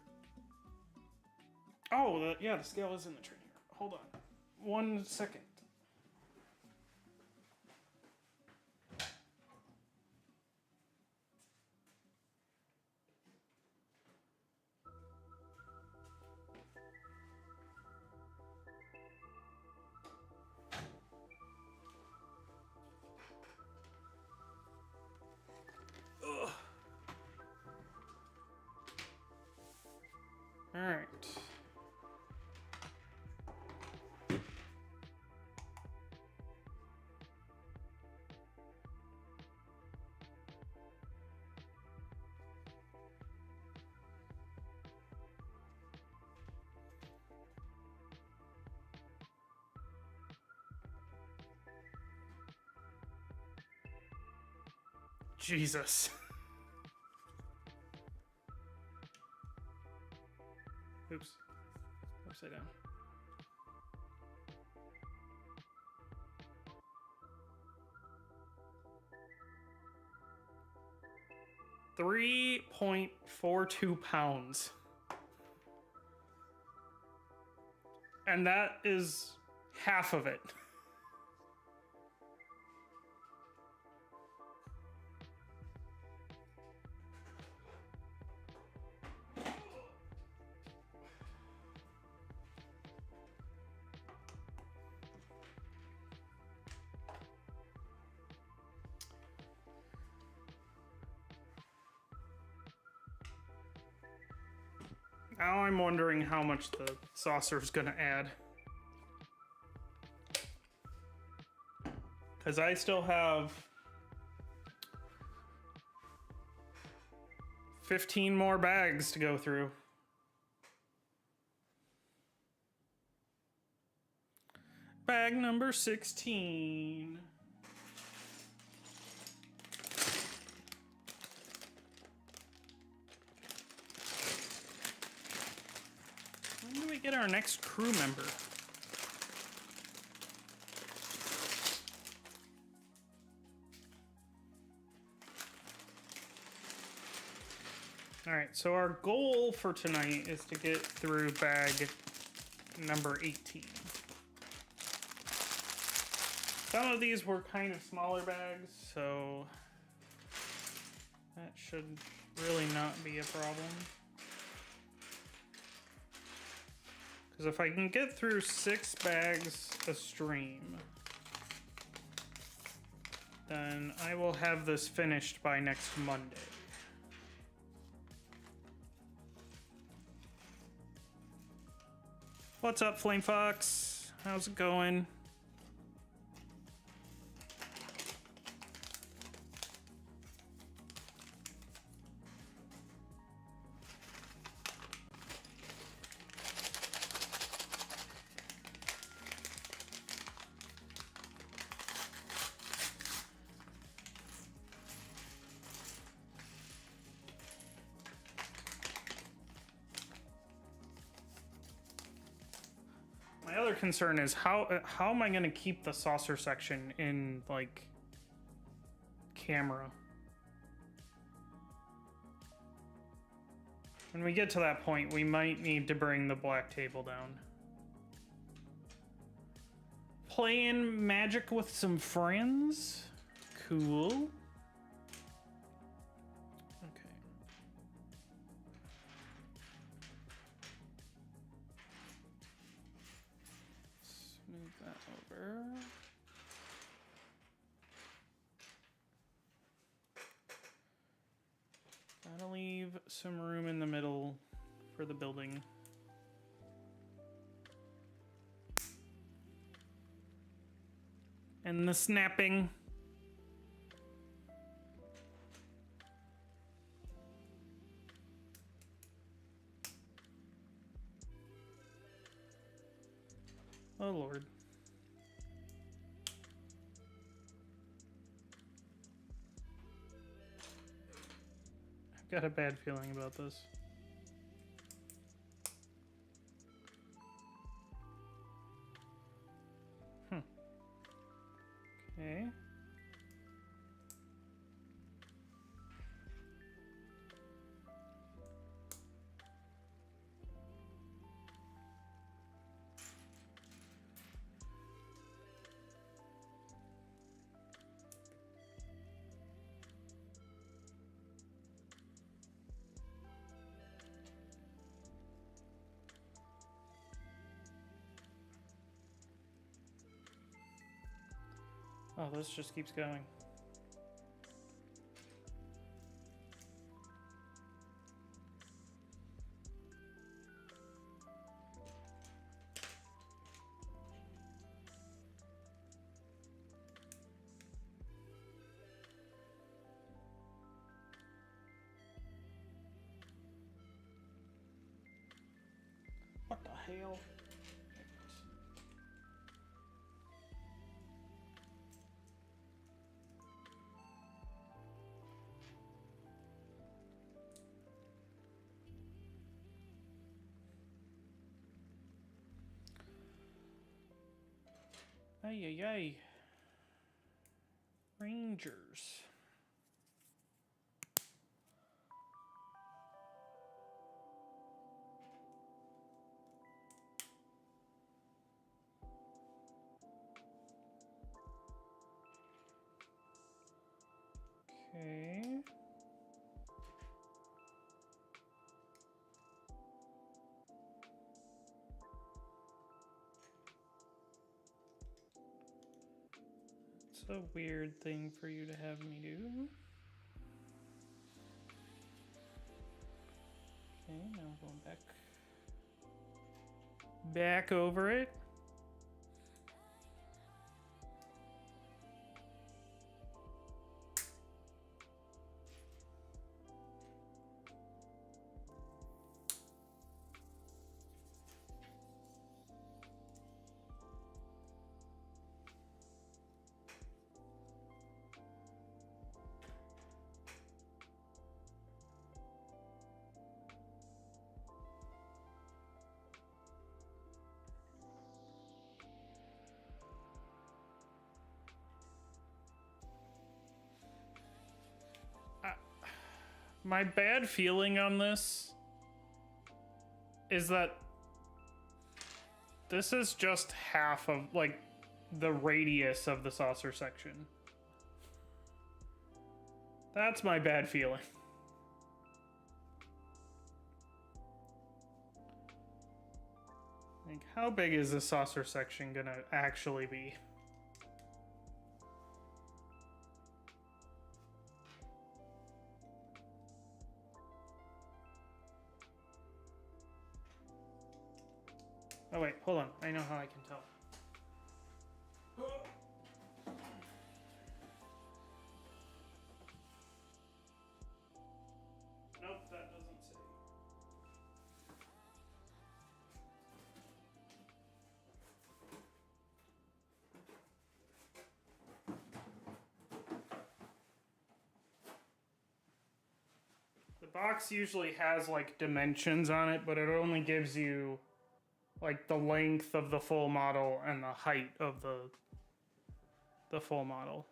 Oh, yeah, the scale is in the training hold on. 1 second. All right. Jesus. Oops. Upside down. £3.42. And that is half of it. Now I'm wondering how much the saucer's gonna add. Because I still have 15 more bags to go through. Bag number 16. When do we get our next crew member? All right, so our goal for tonight is to get through bag number 18. Some of these were kind of smaller bags, so that should really not be a problem. Because if I can get through 6 bags a stream, then I will have this finished by next Monday. What's up, Flame Fox? How's it going? My other concern is how am I going to keep the saucer section in, like, camera? When we get to that point, we might need to bring the black table down. Playing Magic with some friends? Cool. Gotta leave some room in the middle for the building. And the snapping. Oh Lord. Got a bad feeling about this. Okay. Oh, this just keeps going. What the hell? Ay, ay, ay. Rangers. Okay. It's a weird thing for you to have me do. Okay, now I'm going back over it. My bad feeling on this is that this is just half of, like, the radius of the saucer section. That's my bad feeling. Like, how big is this saucer section gonna actually be? Oh wait, hold on. I know how I can tell. Nope, that doesn't say. The box usually has like dimensions on it, but it only gives you like the length of the full model and the height of the full model.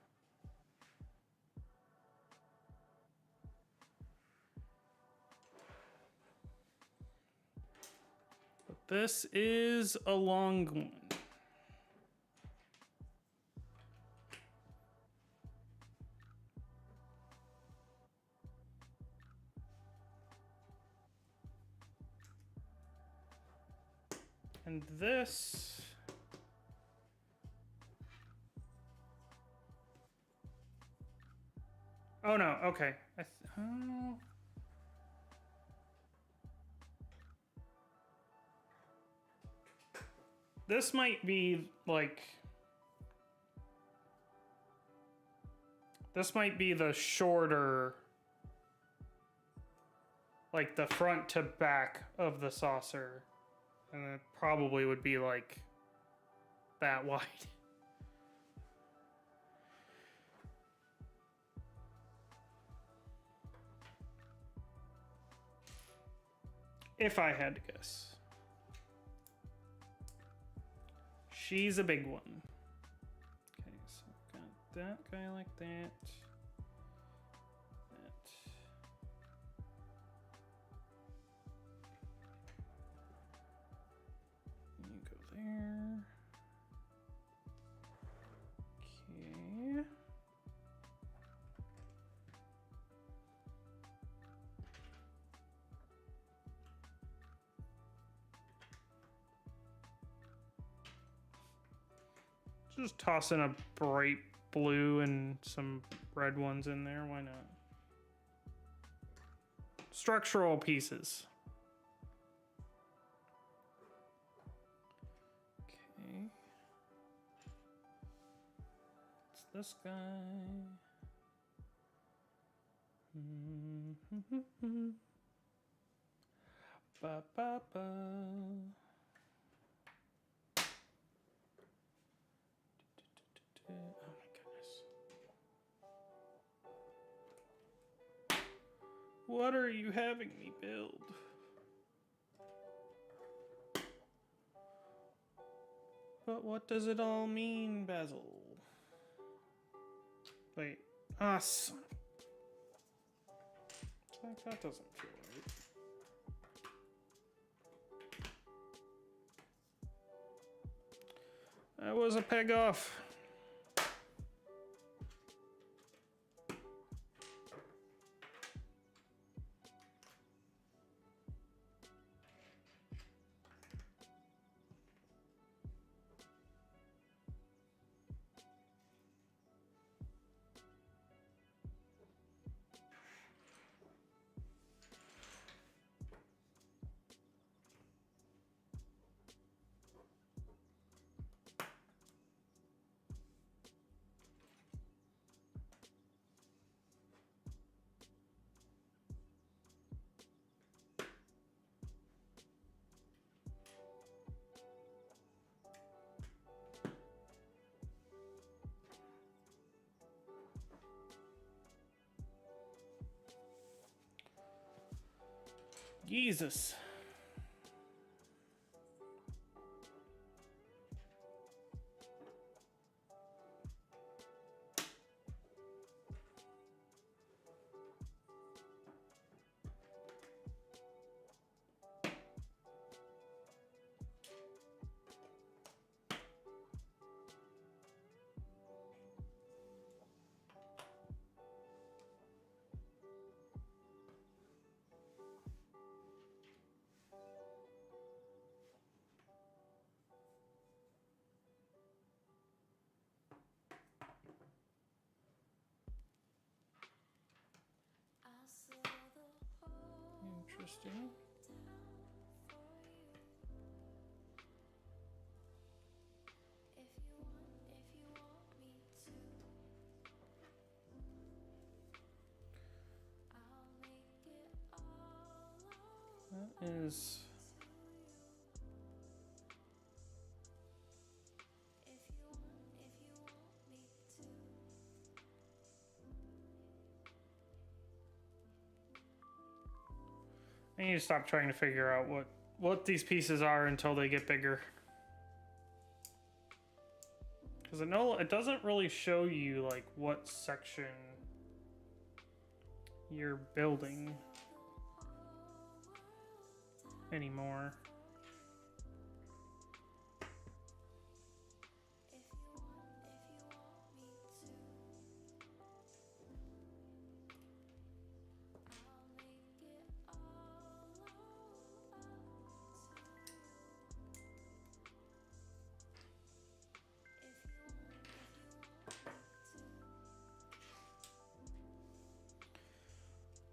But this is a long one. And this... Oh no, okay. This might be like... This might be the shorter... Like the front to back of the saucer. And it probably would be like that wide. If I had to guess. She's a big one. Okay, so I've got that guy like that. You go there. Okay. Just toss in a bright blue and some red ones in there. Why not? Structural pieces. Okay. It's this guy. Ba, ba, ba. Oh my goodness. What are you having me build? But what does it all mean, Basil? Wait. Ah, son. Like, that doesn't feel right. That was a peg off. Jesus. Interesting. That is... I need to stop trying to figure out what these pieces are until they get bigger. Because it doesn't really show you like what section you're building anymore.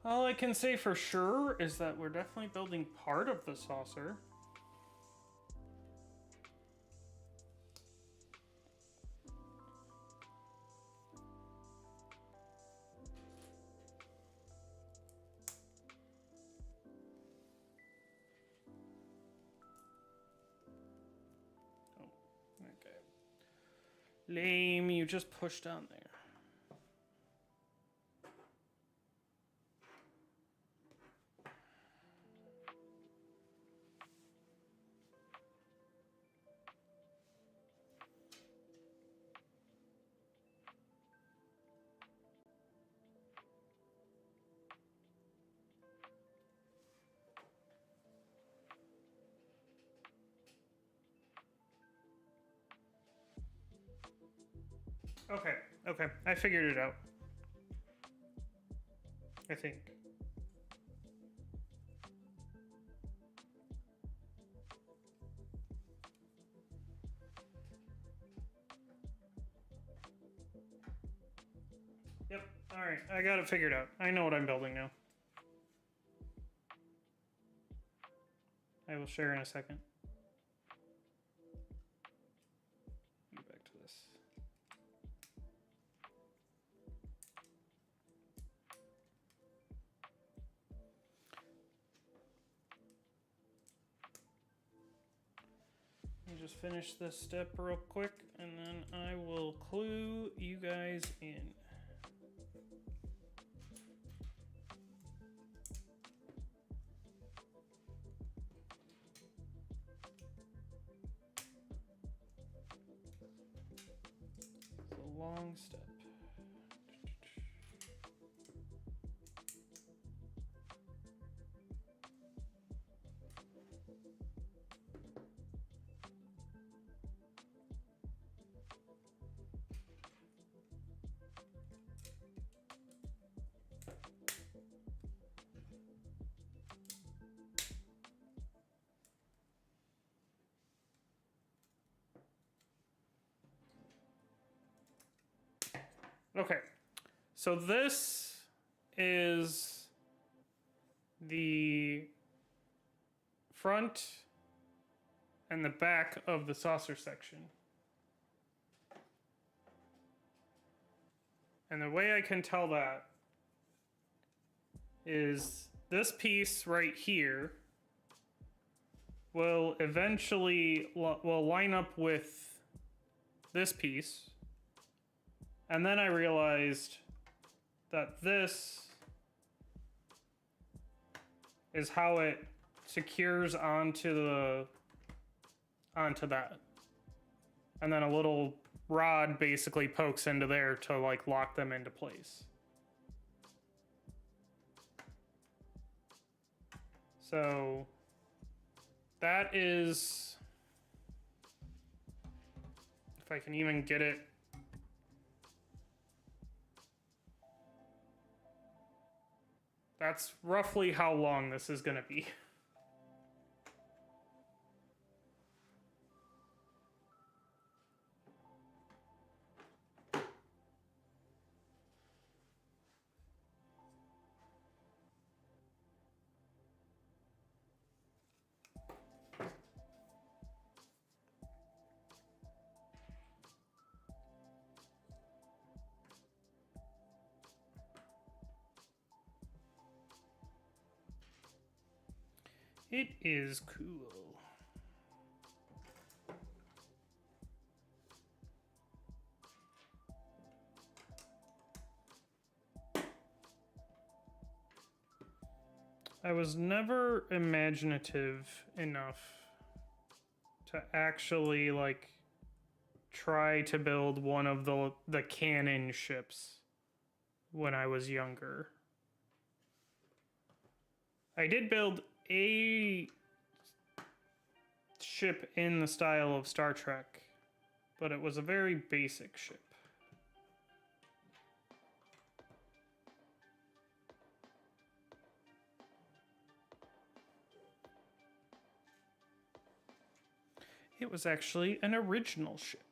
All I can say for sure is that we're definitely building part of the saucer. Oh, okay. Lame, you just pushed down there. Okay, I figured it out. I think. Yep. All right, I got it figured out. I know what I'm building now. I will share in a second. Go back to this. Let me just finish this step real quick, and then I will clue you guys in. It's a long step. Okay, so this is the front and the back of the saucer section. And the way I can tell that is this piece right here will eventually will line up with this piece. And then I realized that this is how it secures onto that. And then a little rod basically pokes into there to like lock them into place. So that is, if I can even get it. That's roughly how long this is going to be. It is cool. I was never imaginative enough to actually like try to build one of the cannon ships when I was younger. I did build a ship in the style of Star Trek, but it was a very basic ship. It was actually an original ship.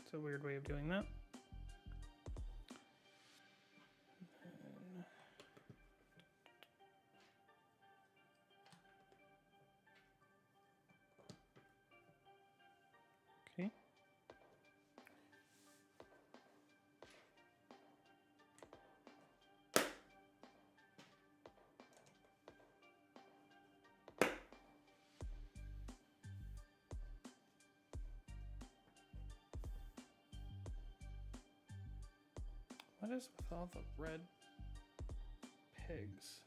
It's a weird way of doing that. Okay. What is with all the red pegs?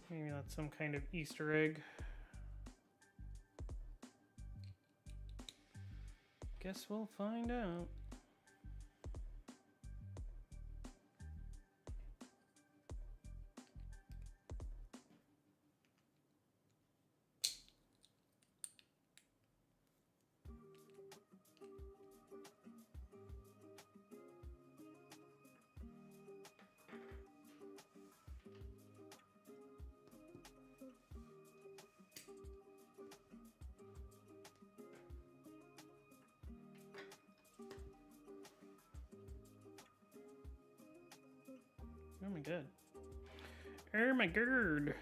Maybe that's some kind of Easter egg. Guess we'll find out. Oh my god. Oh my god.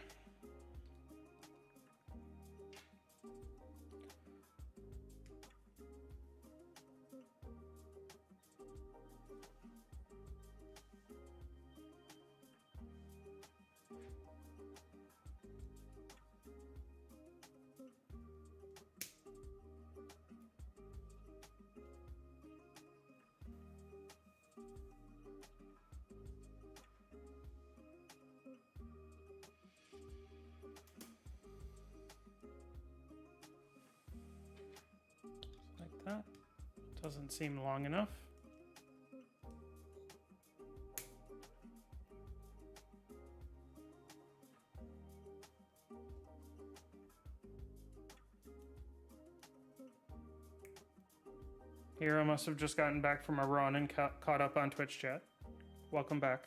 Like that. Doesn't seem long enough. Hero must have just gotten back from a run and caught up on Twitch chat. Welcome back.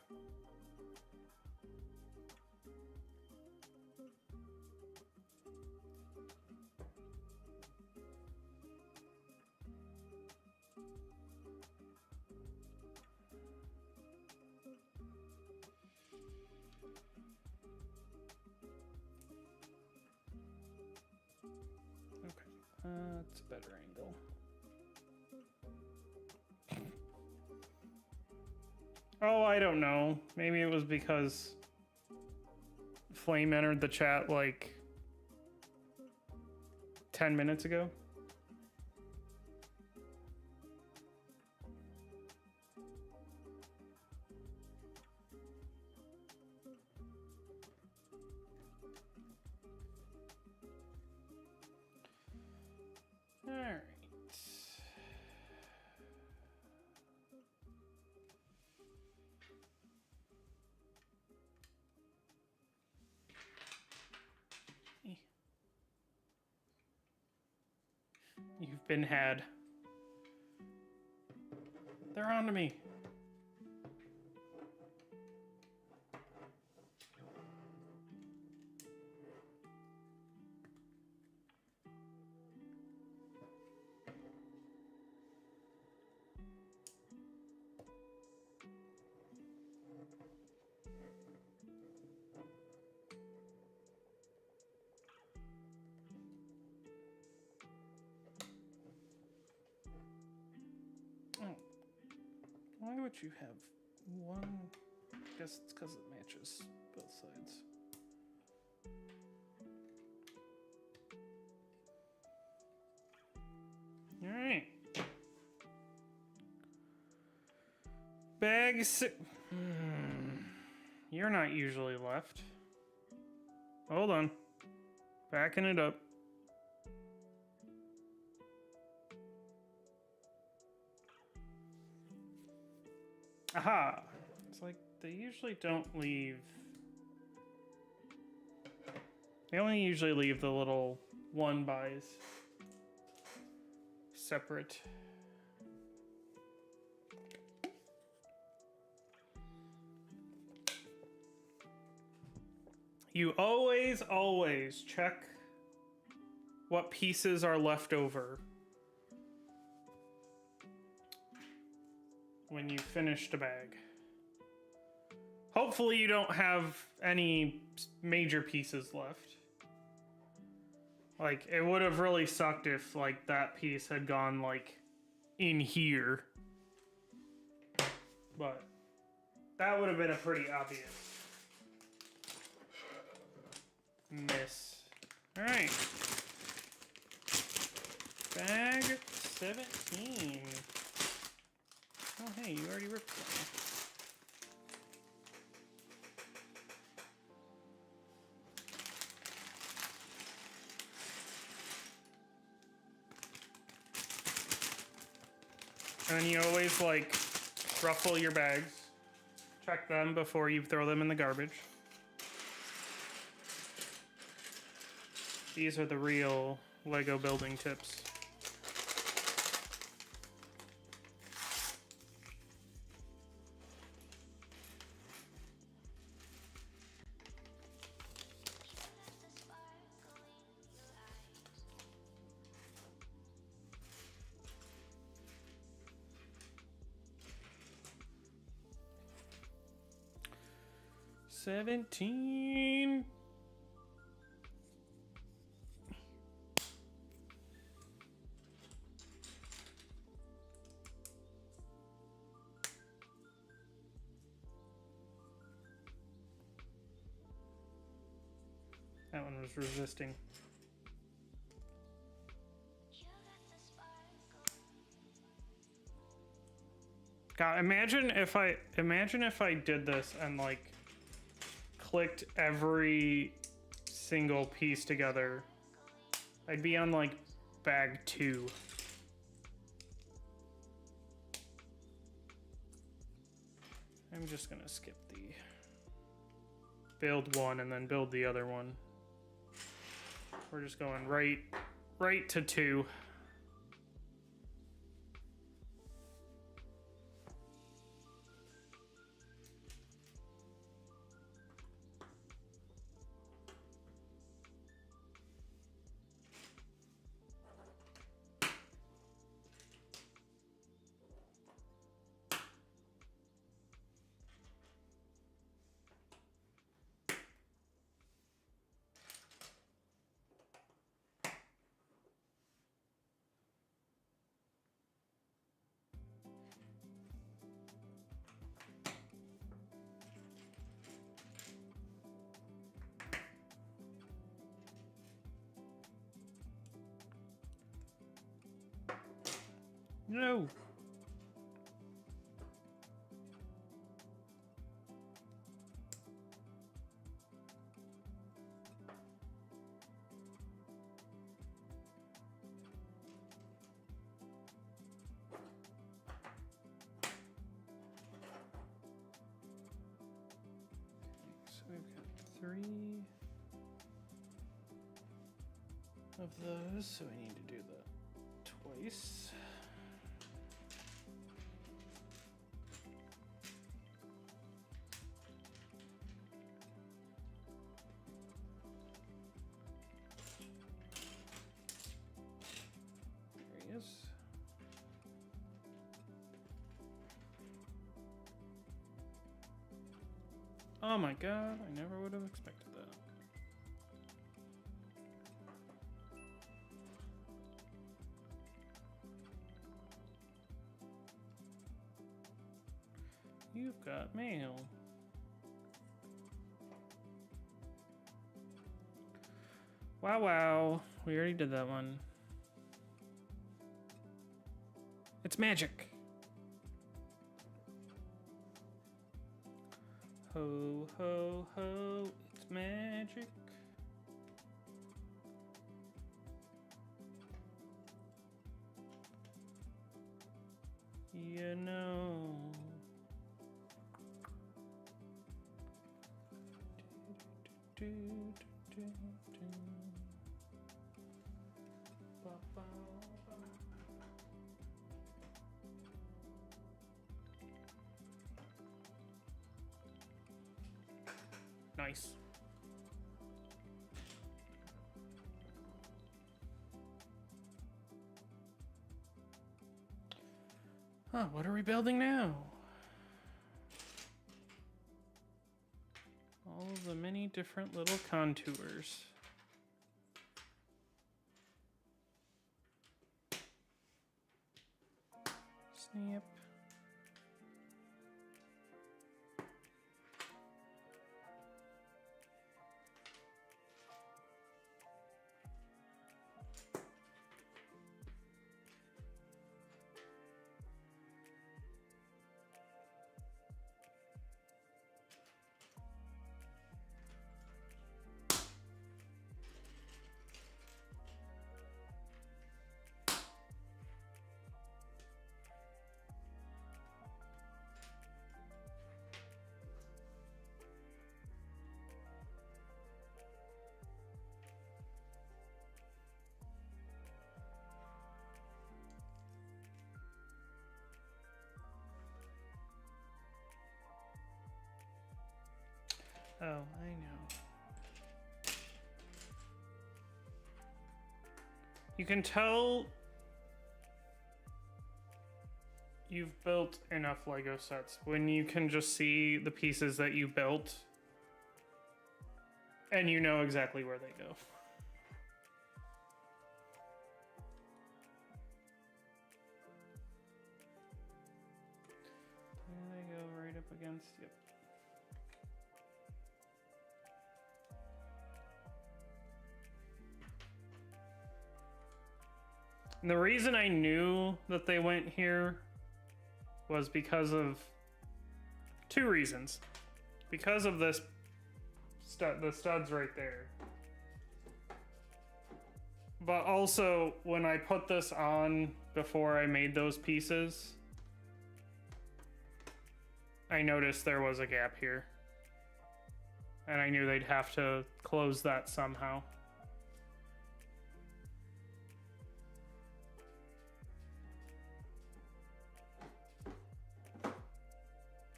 That's a better angle. Oh, I don't know. Maybe it was because Flame entered the chat like 10 minutes ago. All right. You've been had. They're on to me. Why would you have one? I guess it's because it matches both sides. All right. Bag six. You're not usually left. Hold on. Backing it up. Aha! It's like they usually don't leave. They only usually leave the little one buys separate. You always check what pieces are left over when you finished a bag. Hopefully you don't have any major pieces left. Like, it would have really sucked if, like, that piece had gone, like, in here. But that would have been a pretty obvious miss. All right. Bag 17. Oh, hey, you already ripped some. And then you always like ruffle your bags. Check them before you throw them in the garbage. These are the real Lego building tips. $17. That one was resisting. God, imagine if I did this and like clicked every single piece together. I'd be on like bag 2. I'm just gonna skip the build one and then build the other one. We're just going right to 2. No. So we've got 3 of those, so we need to do that twice. Oh my god, I never would have expected that. You've got mail. Wow, we already did that one. It's magic. Ho, ho, ho, it's magic. You know. Nice. Huh, what are we building now? All of the many different little contours. Snap. Oh, I know. You can tell you've built enough Lego sets when you can just see the pieces that you built and you know exactly where they go. There they go, right up against, yep. And the reason I knew that they went here was because of two reasons. Because of this the studs right there. But also, when I put this on before I made those pieces, I noticed there was a gap here. And I knew they'd have to close that somehow.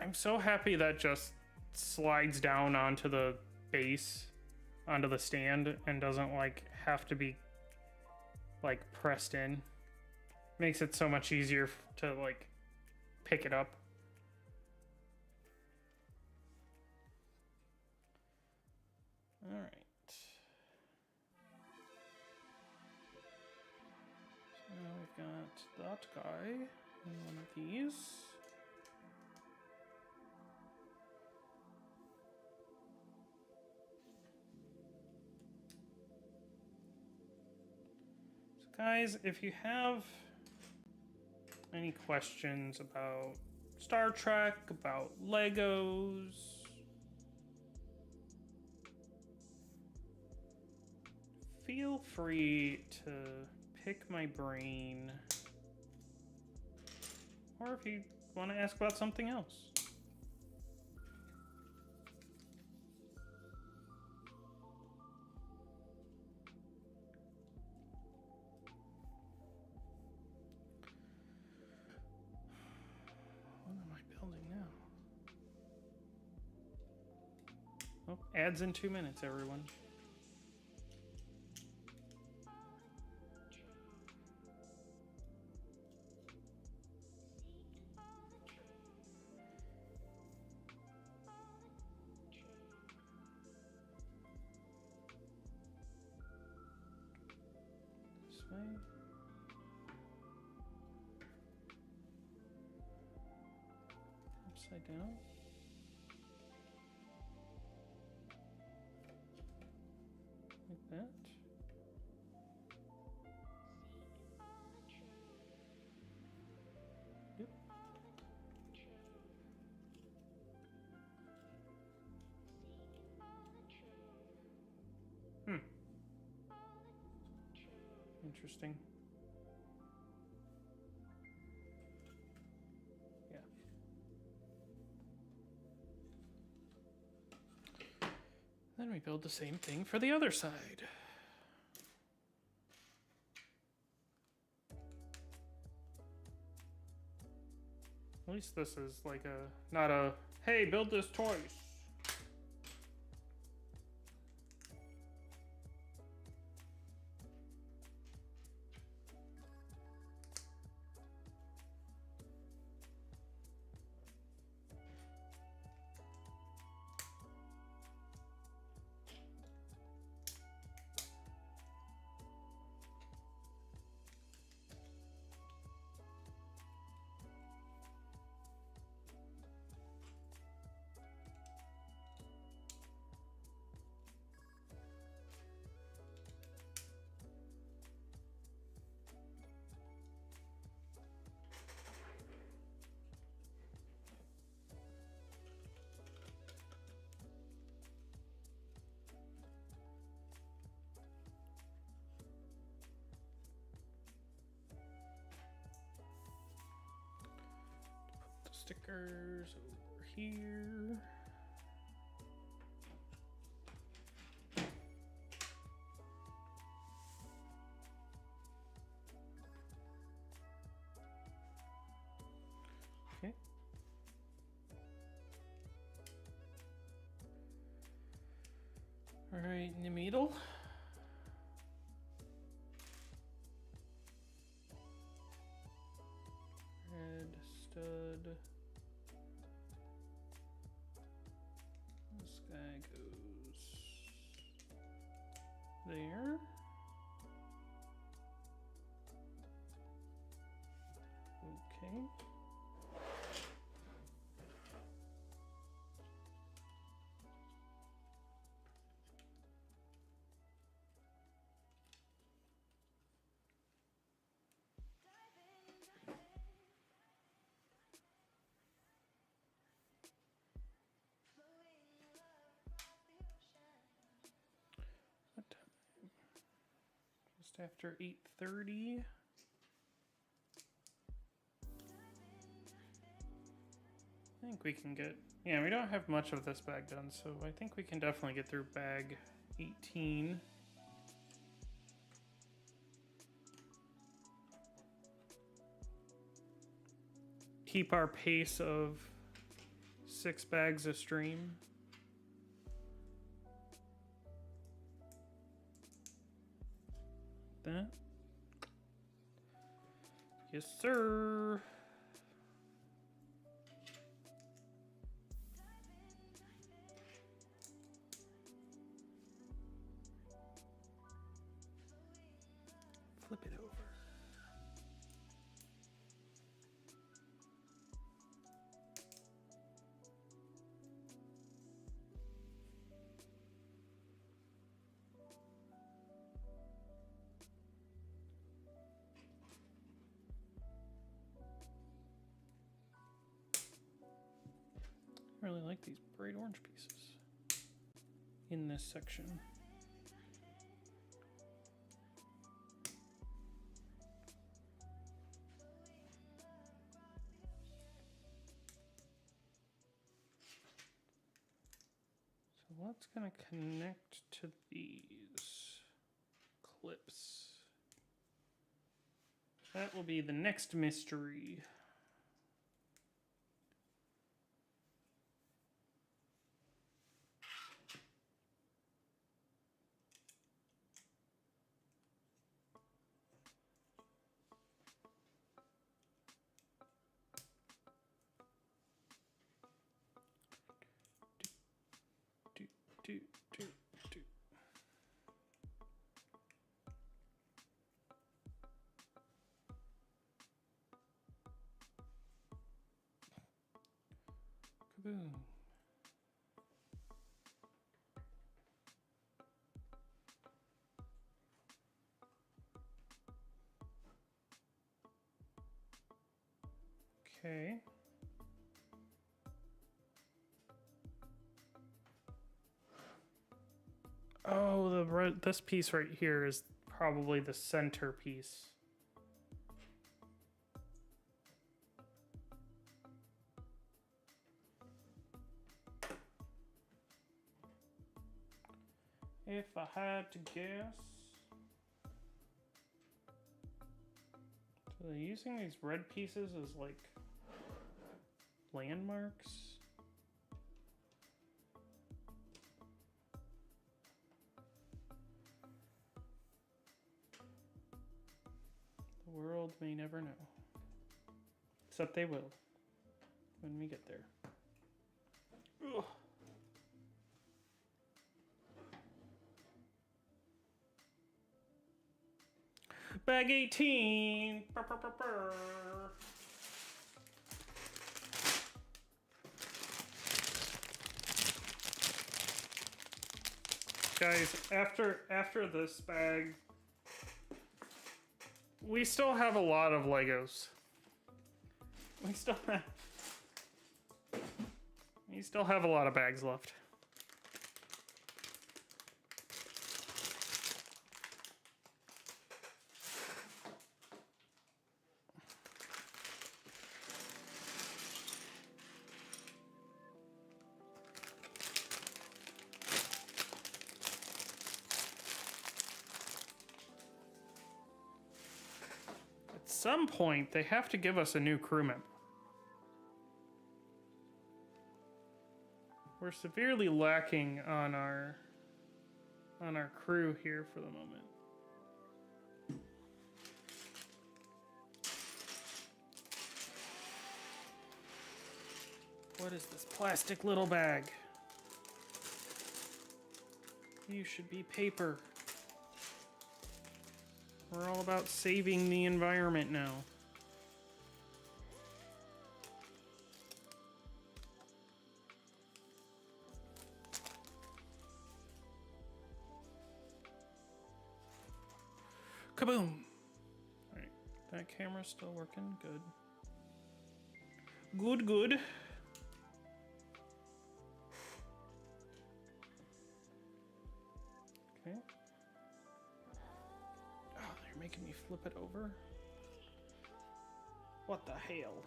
I'm so happy that just slides down onto the base, onto the stand, and doesn't like have to be like pressed in. Makes it so much easier to like pick it up. All right. So now we've got that guy and one of these. Guys, if you have any questions about Star Trek, about Legos, feel free to pick my brain. Or if you want to ask about something else. Oh, ads in 2 minutes, everyone. This way. Upside down. Like that. Yep. Interesting. Yeah. Then we build the same thing for the other side. At least this is like a, not a, hey, build this twice. Stickers over here. Okay. All right, in the middle. Red stud. This guy goes there. Okay. What time? Just after 8:30. I think we can get, yeah, we don't have much of this bag done, so I think we can definitely get through bag 18. Keep our pace of 6 bags a stream. That. Yes, sir. Flip it over. I really like these bright orange pieces in this section. So what's going to connect to these clips? That will be the next mystery. Do. Kaboom. Okay. Oh, this piece right here is probably the center piece. If I had to guess. So they're using these red pieces as like landmarks. The world may never know. Except they will when we get there. Ugh. Bag 18. Burr, burr, burr, burr. Guys, after this bag, we still have a lot of Legos. We still have a lot of bags left. At some point, they have to give us a new crew member. We're severely lacking on our on our crew here for the moment. What is this plastic little bag? You should be paper. We're all about saving the environment now. Kaboom! Alright, that camera's still working. Good. Good, good. Okay. Oh, they're making me flip it over. What the hell?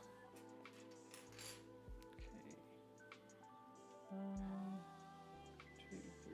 Okay. 2, 3.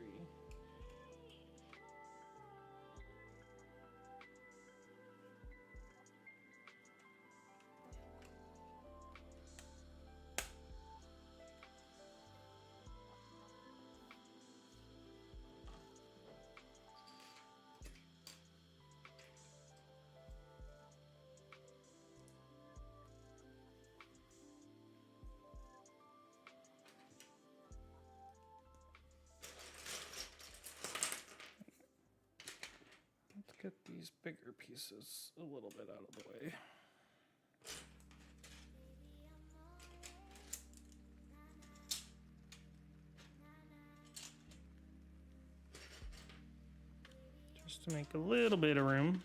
Let's get these bigger pieces a little bit out of the way. Just to make a little bit of room.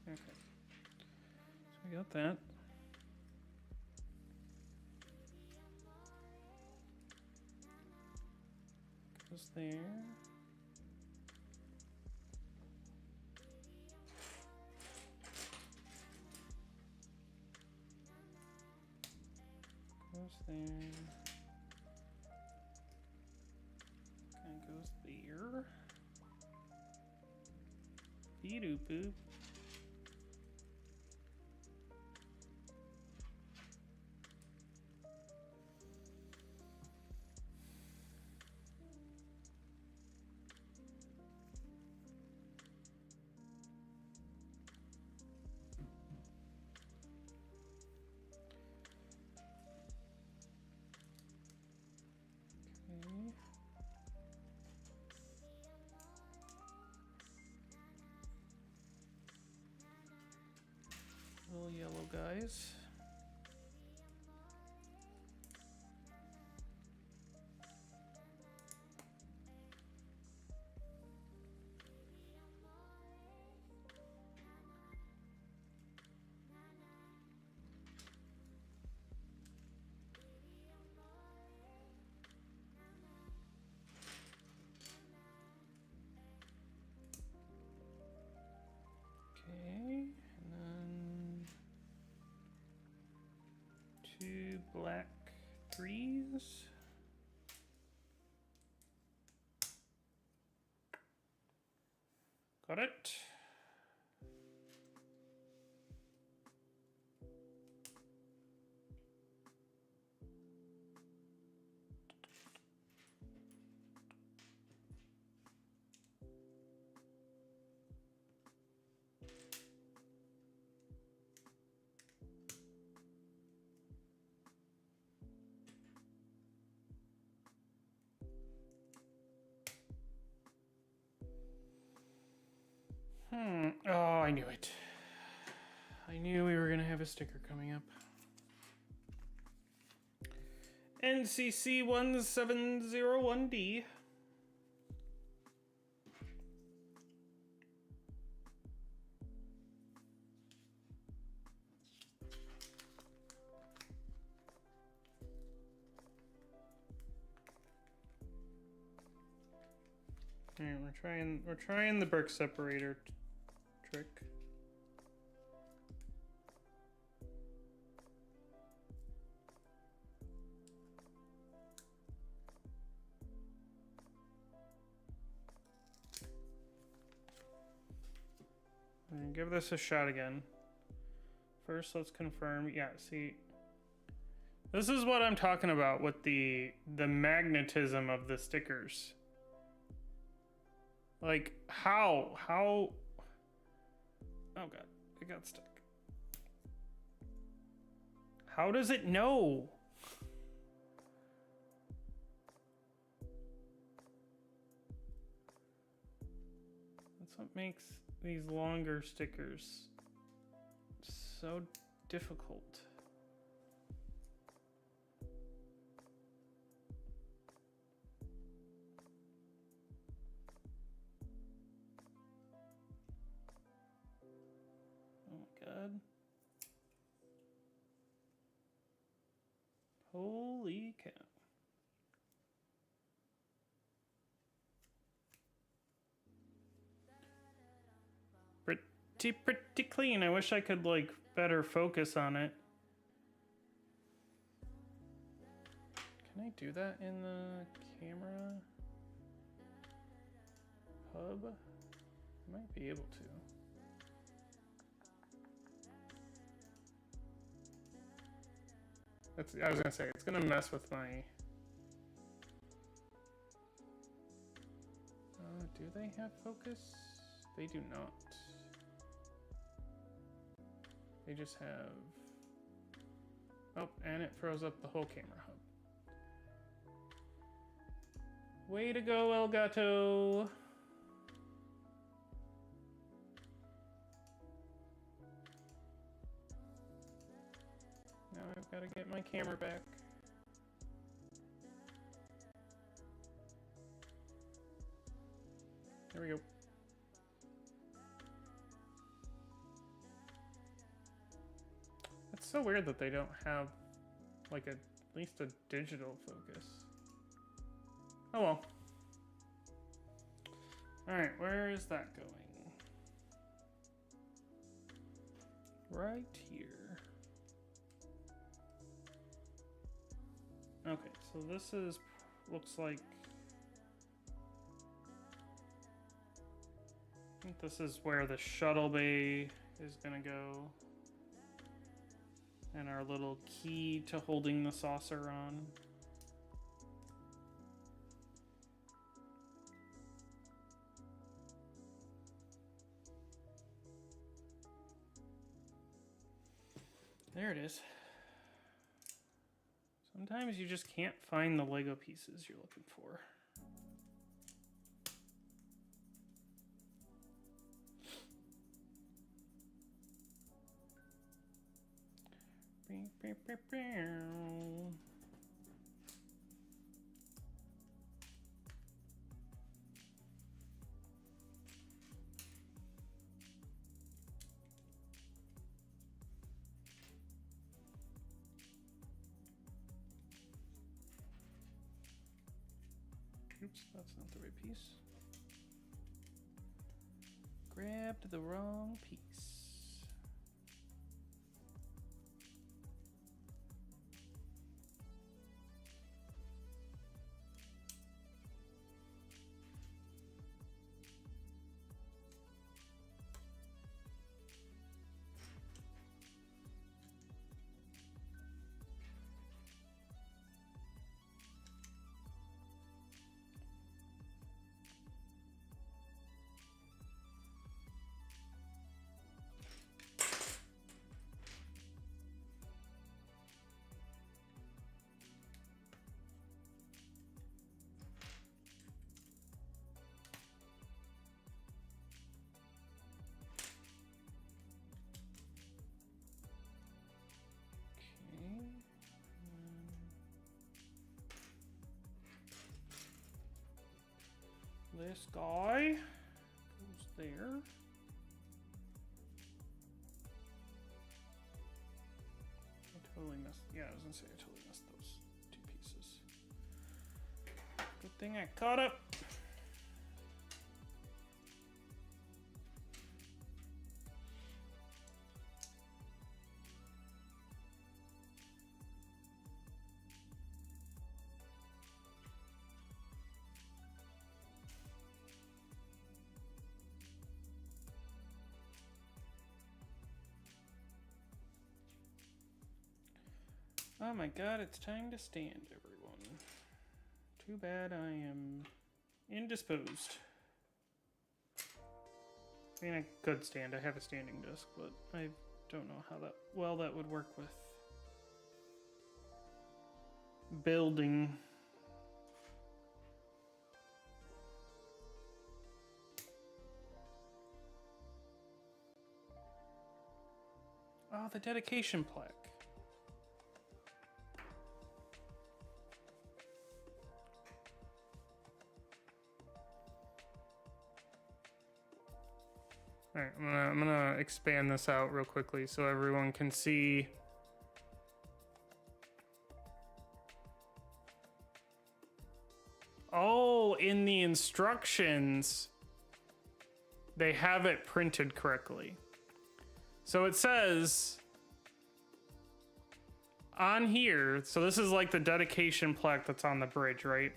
Okay. So we got that. Goes there. Goes there. And goes there. Beep boop. Little yellow guys. Okay, and then 2 black 3s. Got it. Oh, I knew it. I knew we were gonna have a sticker coming up. NCC 1701D. Alright, we're trying the brick separator trick. And give this a shot again. First, let's confirm. Yeah, see, this is what I'm talking about with the magnetism of the stickers. Like, how? How? Oh god, it got stuck. How does it know? That's what makes these longer stickers so difficult. Oh my god. Holy cow. Pretty clean. I wish I could like better focus on it. Can I do that in the camera hub? I might be able to. I was gonna say, it's gonna mess with my... do they have focus? They do not. They just have... Oh, and it froze up the whole camera hub. Way to go, Elgato! Now I've got to get my camera back. There we go. It's so weird that they don't have like at least a digital focus. Oh well. Alright, where is that going? Right here. Okay, so this is, looks like, I think this is where the shuttle bay is gonna go. And our little key to holding the saucer on. There it is. Sometimes you just can't find the Lego pieces you're looking for. Oops, that's not the right piece. Grabbed the wrong piece. This guy goes there. I totally missed. Yeah, I was gonna say I totally missed those two pieces. Good thing I caught up. Oh my god, it's time to stand, everyone. Too bad I am indisposed. I mean, I could stand. I have a standing desk, but I don't know how that would work with building. Oh, the dedication plaque. All right, I'm gonna expand this out real quickly so everyone can see. Oh, in the instructions, they have it printed correctly. So it says on here, so this is like the dedication plaque that's on the bridge, right?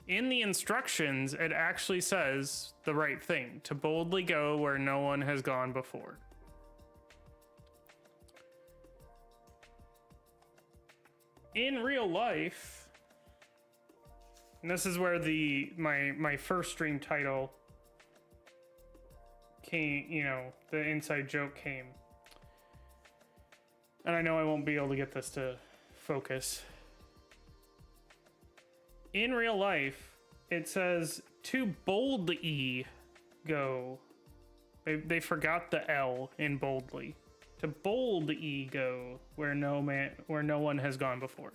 In the instructions, it actually says the right thing, to boldly go where no one has gone before. In real life, and this is where my first stream title came, you know, the inside joke came. And I know I won't be able to get this to focus. In real life, it says to boldly go. They forgot the L in boldly. To boldly go where no one has gone before.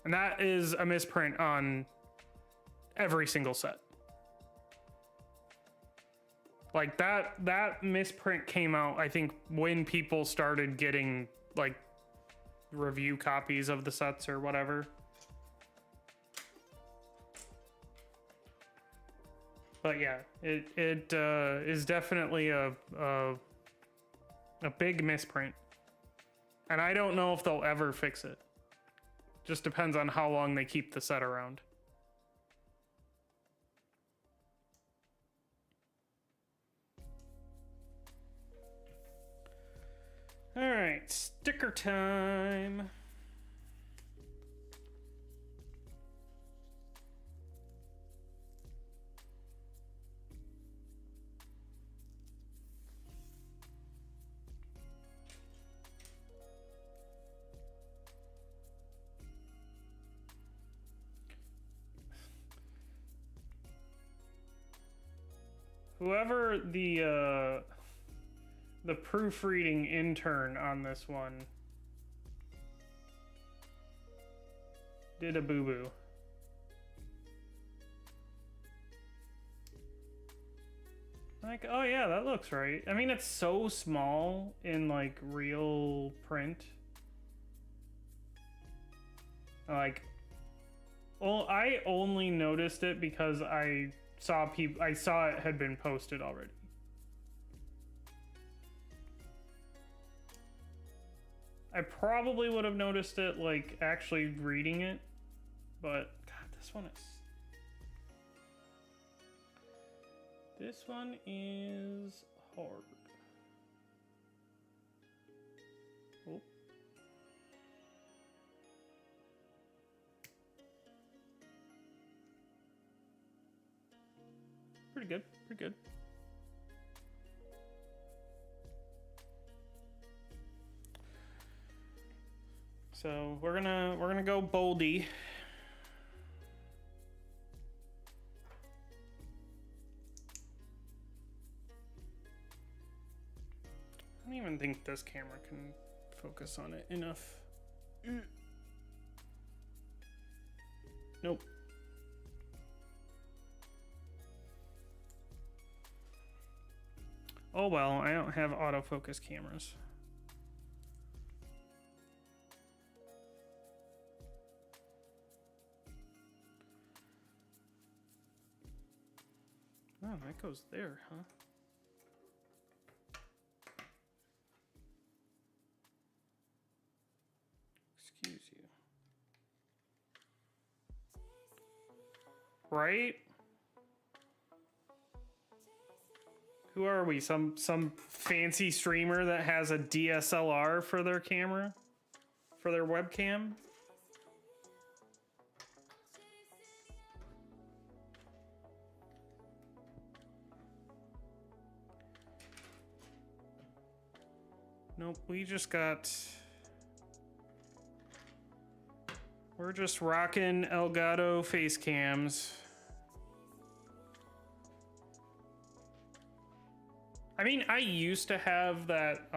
And that is a misprint on every single set. Like that misprint came out, I think, when people started getting like review copies of the sets or whatever. But yeah, it is definitely a big misprint. And I don't know if they'll ever fix it. Just depends on how long they keep the set around. All right, sticker time. Whoever the proofreading intern on this one did a boo-boo. Like, oh yeah, that looks right. I mean, it's so small in like real print. Like, well, I only noticed it because I saw it had been posted already. I probably would have noticed it, like, actually reading it, but God, this one is hard. Oh. Pretty good, pretty good. So we're gonna go boldy. I don't even think this camera can focus on it enough. Nope. Oh well, I don't have autofocus cameras. Oh, that goes there, huh? Excuse you. Right? Who are we? Some fancy streamer that has a DSLR for their camera? For their webcam? Nope, we just got... We're just rocking Elgato face cams. I mean, I used to have that,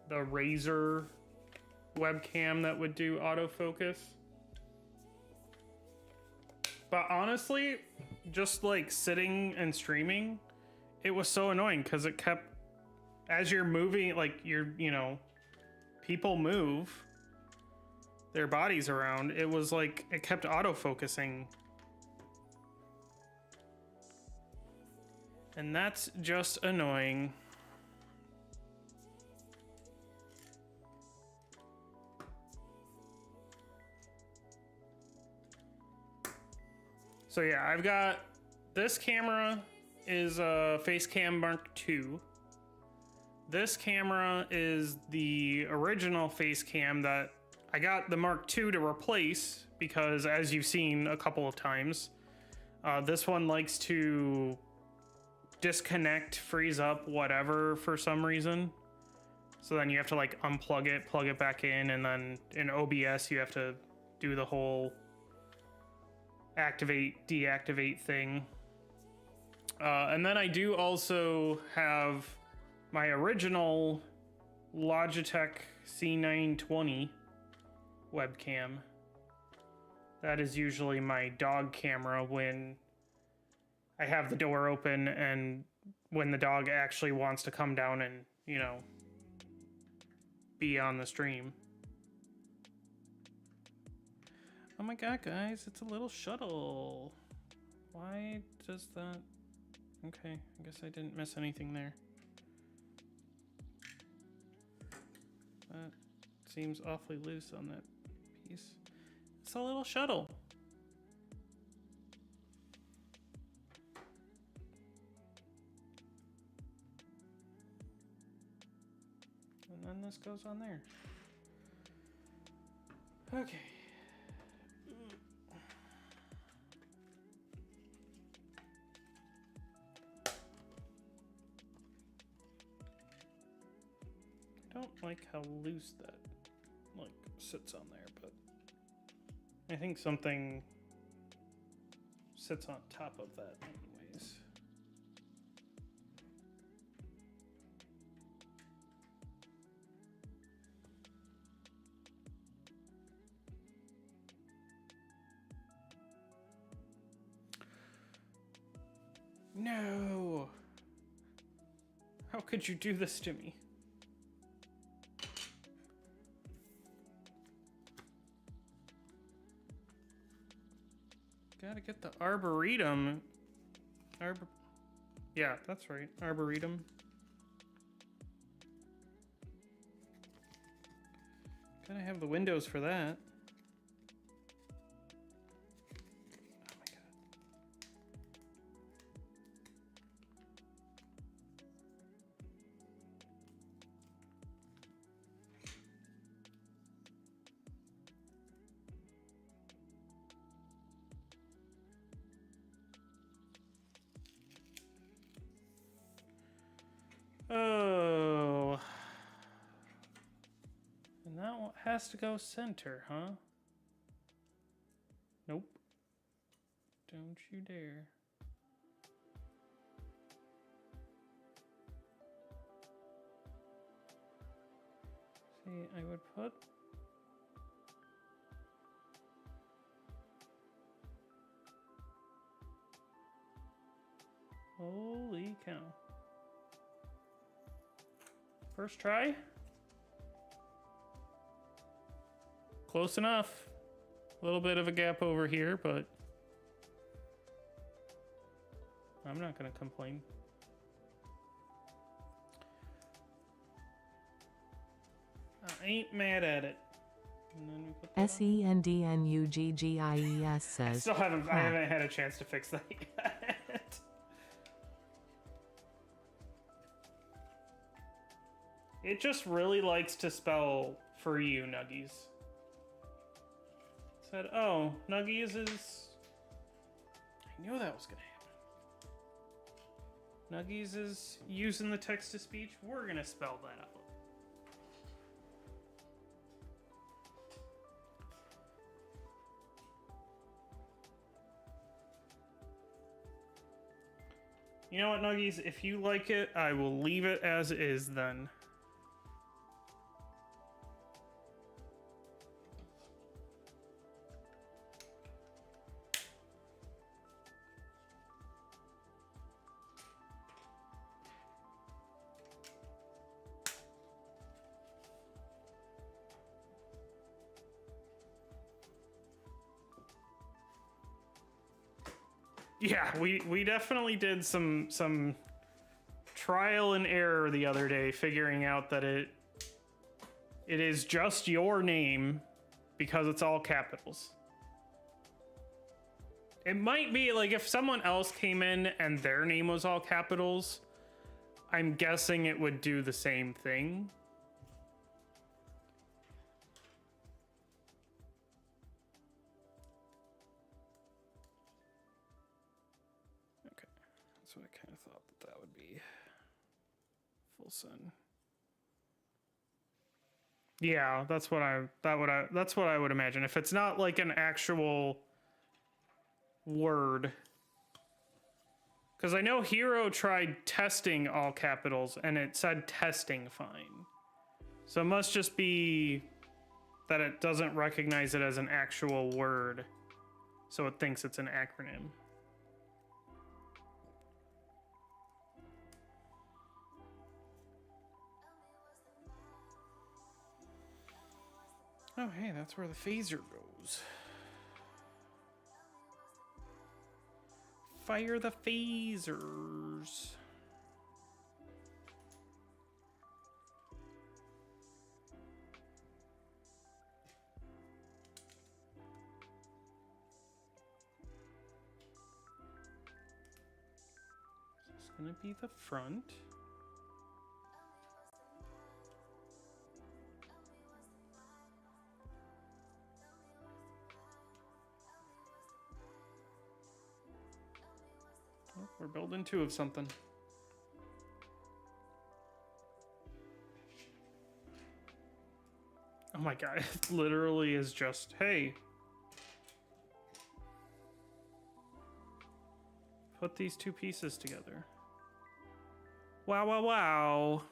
the Razer webcam that would do autofocus. But honestly, just like sitting and streaming, it was so annoying because it kept, as you're moving, like you know, people move their bodies around, it was like, it kept autofocusing. And that's just annoying. So yeah, I've got, this camera is a Facecam Mark II. This camera is the original Facecam that I got the Mark II to replace because, as you've seen a couple of times, this one likes to disconnect, freeze up, whatever for some reason. So then you have to like unplug it, plug it back in, and then in OBS you have to do the whole activate, deactivate thing. And then I do also have my original Logitech C920 webcam. That is usually my dog camera when I have the door open and when the dog actually wants to come down and, you know, be on the stream. Oh my god, guys, it's a little shuttle. Why does that... Okay, I guess I didn't miss anything there. That seems awfully loose on that piece. It's a little shuttle. And then this goes on there. Okay. I don't like how loose that like sits on there, but I think something sits on top of that anyways. No! How could you do this to me? Gotta get the Arboretum. Yeah, that's right. Arboretum. Gotta have the windows for that. Oh my god. Oh. And that one has to go center, huh? Nope. Don't you dare. See, I would put... Holy cow. First try? Close enough. A little bit of a gap over here, but I'm not gonna complain. I ain't mad at it. SENDNUGGIES says, I haven't had a chance to fix that yet. It just really likes to spell for you, Nuggies. Said, oh, Nuggies is... I knew that was gonna happen. Nuggies is using the text-to-speech. We're gonna spell that out. You know what, Nuggies? If you like it, I will leave it as is then. Yeah, we definitely did some trial and error the other day, figuring out that it is just your name because it's all capitals. It might be like if someone else came in and their name was all capitals, I'm guessing it would do the same thing. Okay, that's what I kind of thought that would be. Full send. Yeah, that's what I would imagine. If it's not like an actual word. Because I know Hero tried testing all capitals and it said testing fine. So it must just be that it doesn't recognize it as an actual word. So it thinks it's an acronym. Oh, hey, that's where the phaser goes. Fire the phasers. This is gonna be the front. Oh, we're building two of something. Oh my god, it literally is just, hey, put these two pieces together. Wow, wow, wow.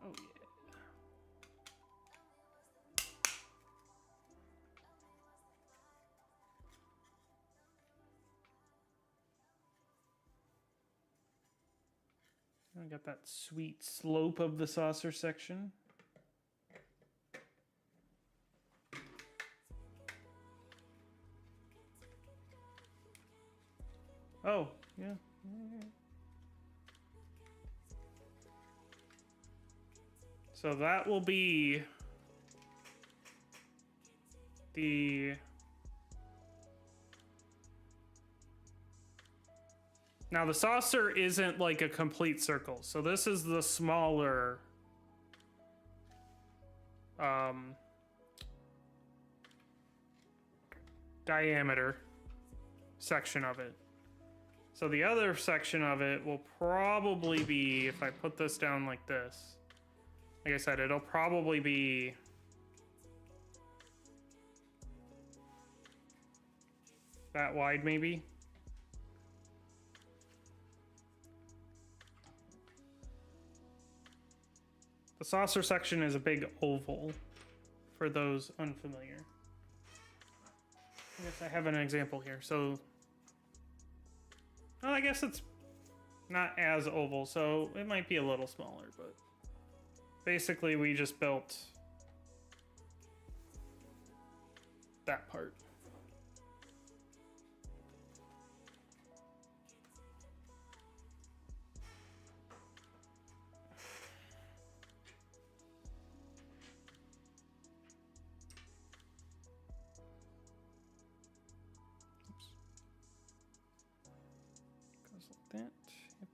Oh yeah. I got that sweet slope of the saucer section. Oh, yeah. So that will be the... Now the saucer isn't like a complete circle. So this is the smaller diameter section of it. So the other section of it will probably be, if I put this down like this, like I said, it'll probably be that wide maybe. The saucer section is a big oval for those unfamiliar. I guess I have an example here. So, well, I guess it's not as oval, so it might be a little smaller, but basically we just built that part. That. Yep.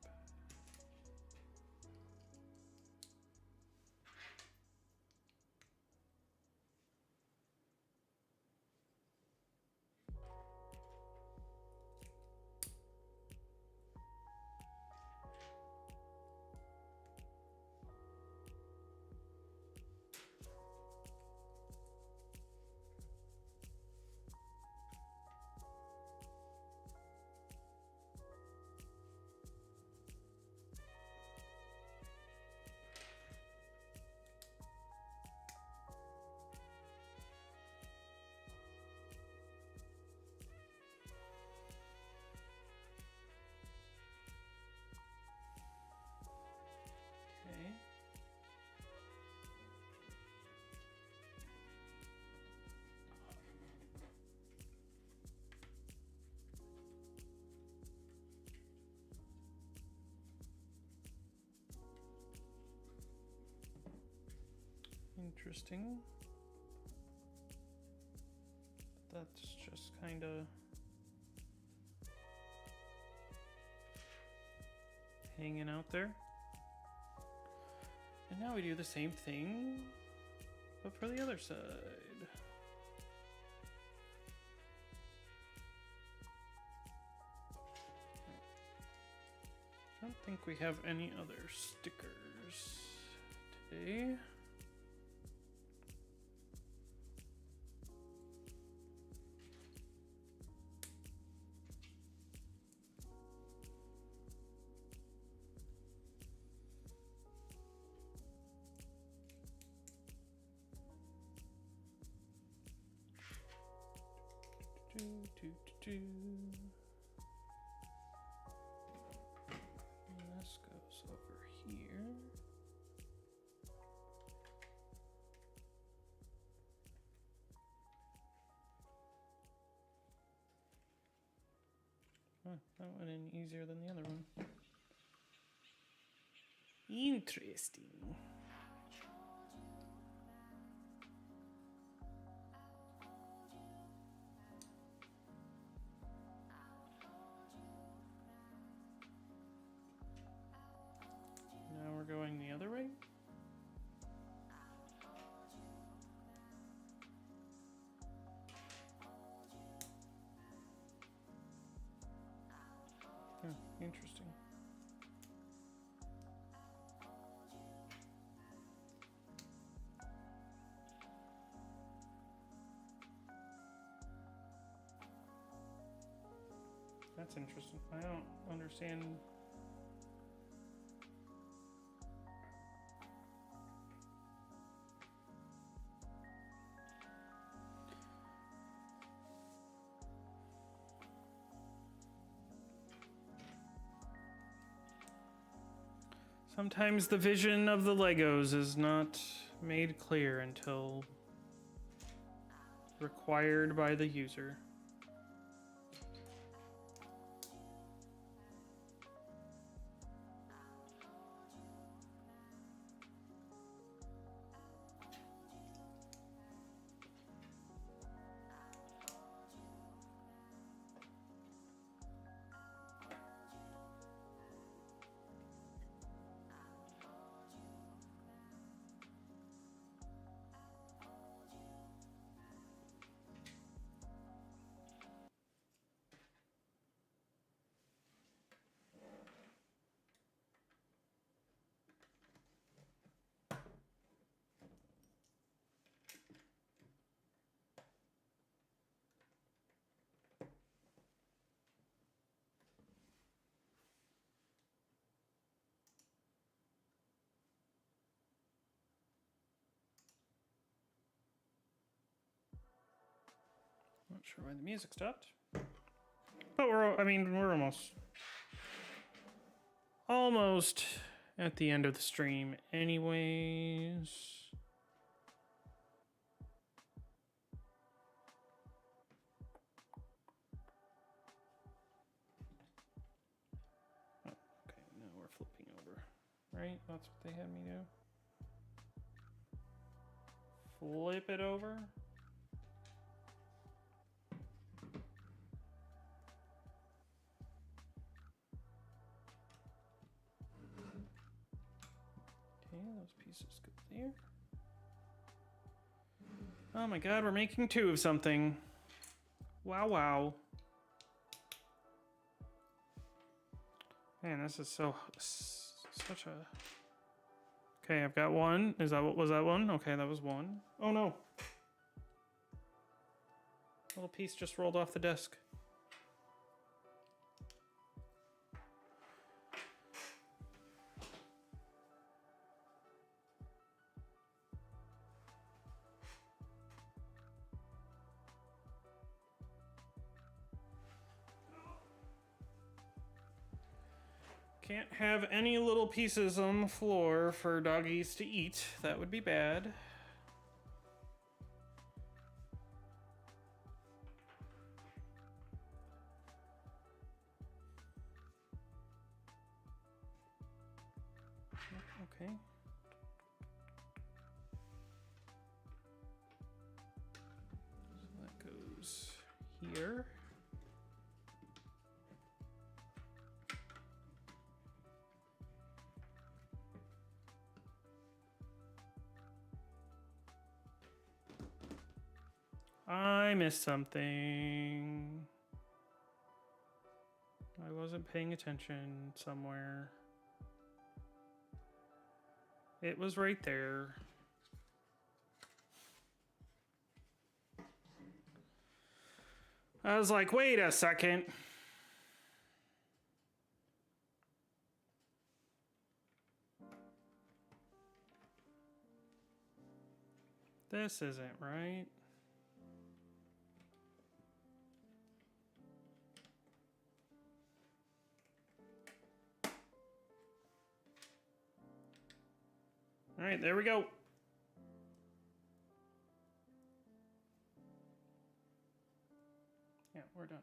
Interesting. That's just kind of hanging out there. And now we do the same thing, but for the other side. I don't think we have any other stickers today. This goes over here. Huh, that went in easier than the other one. Interesting. Now we're going the other way. Huh, interesting. That's interesting. I don't understand. Sometimes the vision of the Legos is not made clear until required by the user. Not sure why the music stopped. But we're almost at the end of the stream anyways. Oh, okay, now we're flipping over. Right? That's what they had me do. Flip it over. Okay, those pieces go there. Oh my god, we're making two of something. Wow, wow. Man, this is such a... Okay, I've got one. Was that one? Okay, that was one. Oh no. Little piece just rolled off the desk. Can't have any little pieces on the floor for doggies to eat. That would be bad. Okay. I missed something. I wasn't paying attention somewhere. It was right there. I was like, wait a second. This isn't right. All right, there we go. Yeah, we're done.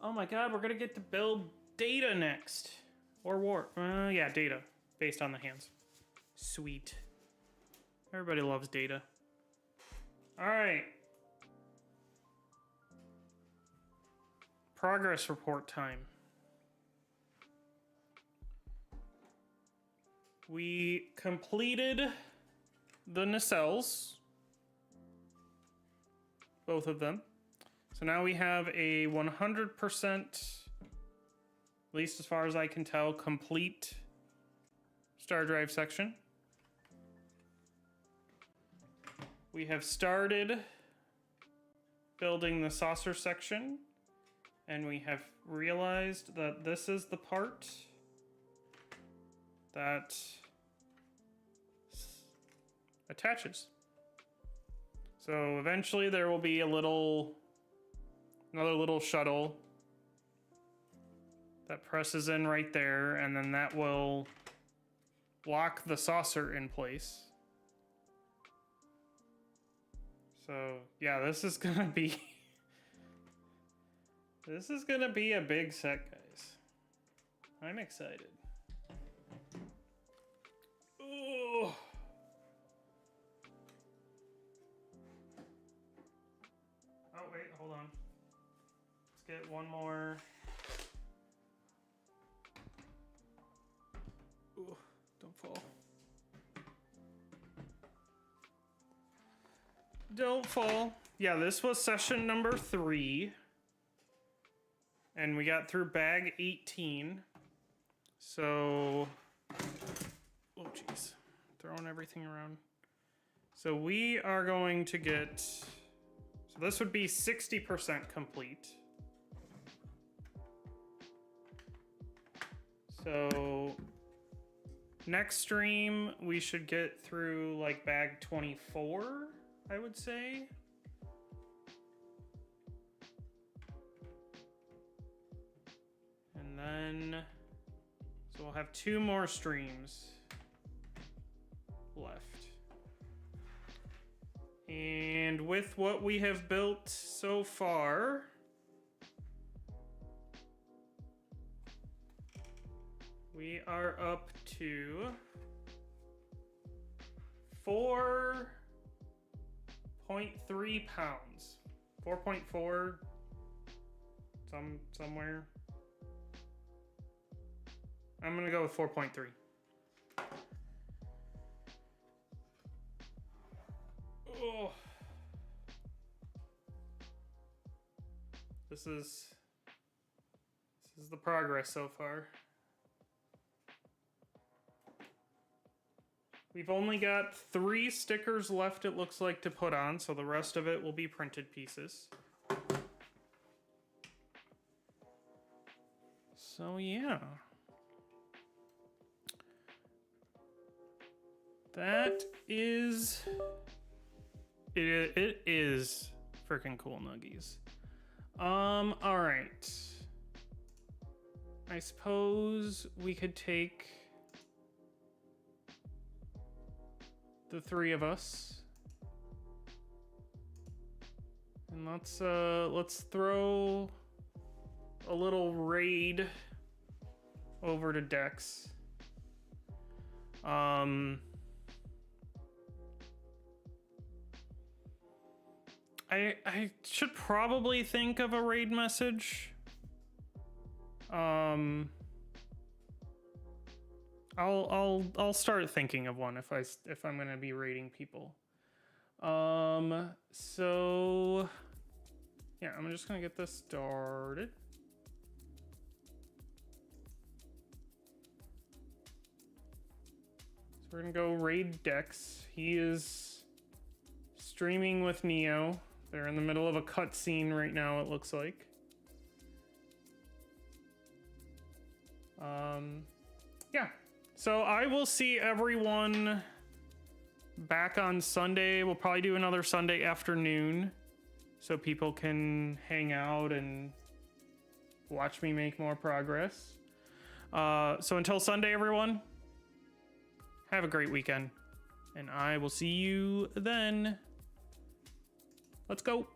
Oh my god, we're gonna get to build data next. Or war. Yeah, data. Based on the hands. Sweet. Everybody loves data. Alright. Progress report time. We completed the nacelles. Both of them. So now we have a 100%, at least as far as I can tell, complete star drive section. We have started building the saucer section, and we have realized that this is the part that attaches. So eventually there will be another little shuttle that presses in right there, and then that will lock the saucer in place. So yeah, this is gonna be a big set, guys. I'm excited. Ooh. Oh wait, hold on. Let's get one more. Ooh, don't fall. Don't fall. Yeah, this was session number 3. And we got through bag 18. So, oh jeez, throwing everything around. So we are going to get, so this would be 60% complete. So next stream, we should get through like bag 24, I would say. And then, so we'll have 2 more streams left. And with what we have built so far, we are up to 4.3 pounds. 4.4 somewhere. I'm gonna go with 4.3. Oh. This is the progress so far. We've only got 3 stickers left, it looks like, to put on, so the rest of it will be printed pieces. So yeah. That is... It is freaking cool, Nuggies. Alright. I suppose we could take the 3 of us. And let's throw a little raid over to Dex. I should probably think of a raid message. I'll start thinking of one if I'm gonna be rating people. So yeah, I'm just gonna get this started. So we're gonna go raid Dex. He is streaming with Neo. They're in the middle of a cutscene right now, it looks like. Yeah. So I will see everyone back on Sunday. We'll probably do another Sunday afternoon so people can hang out and watch me make more progress. So until Sunday, everyone, have a great weekend, and I will see you then. Let's go.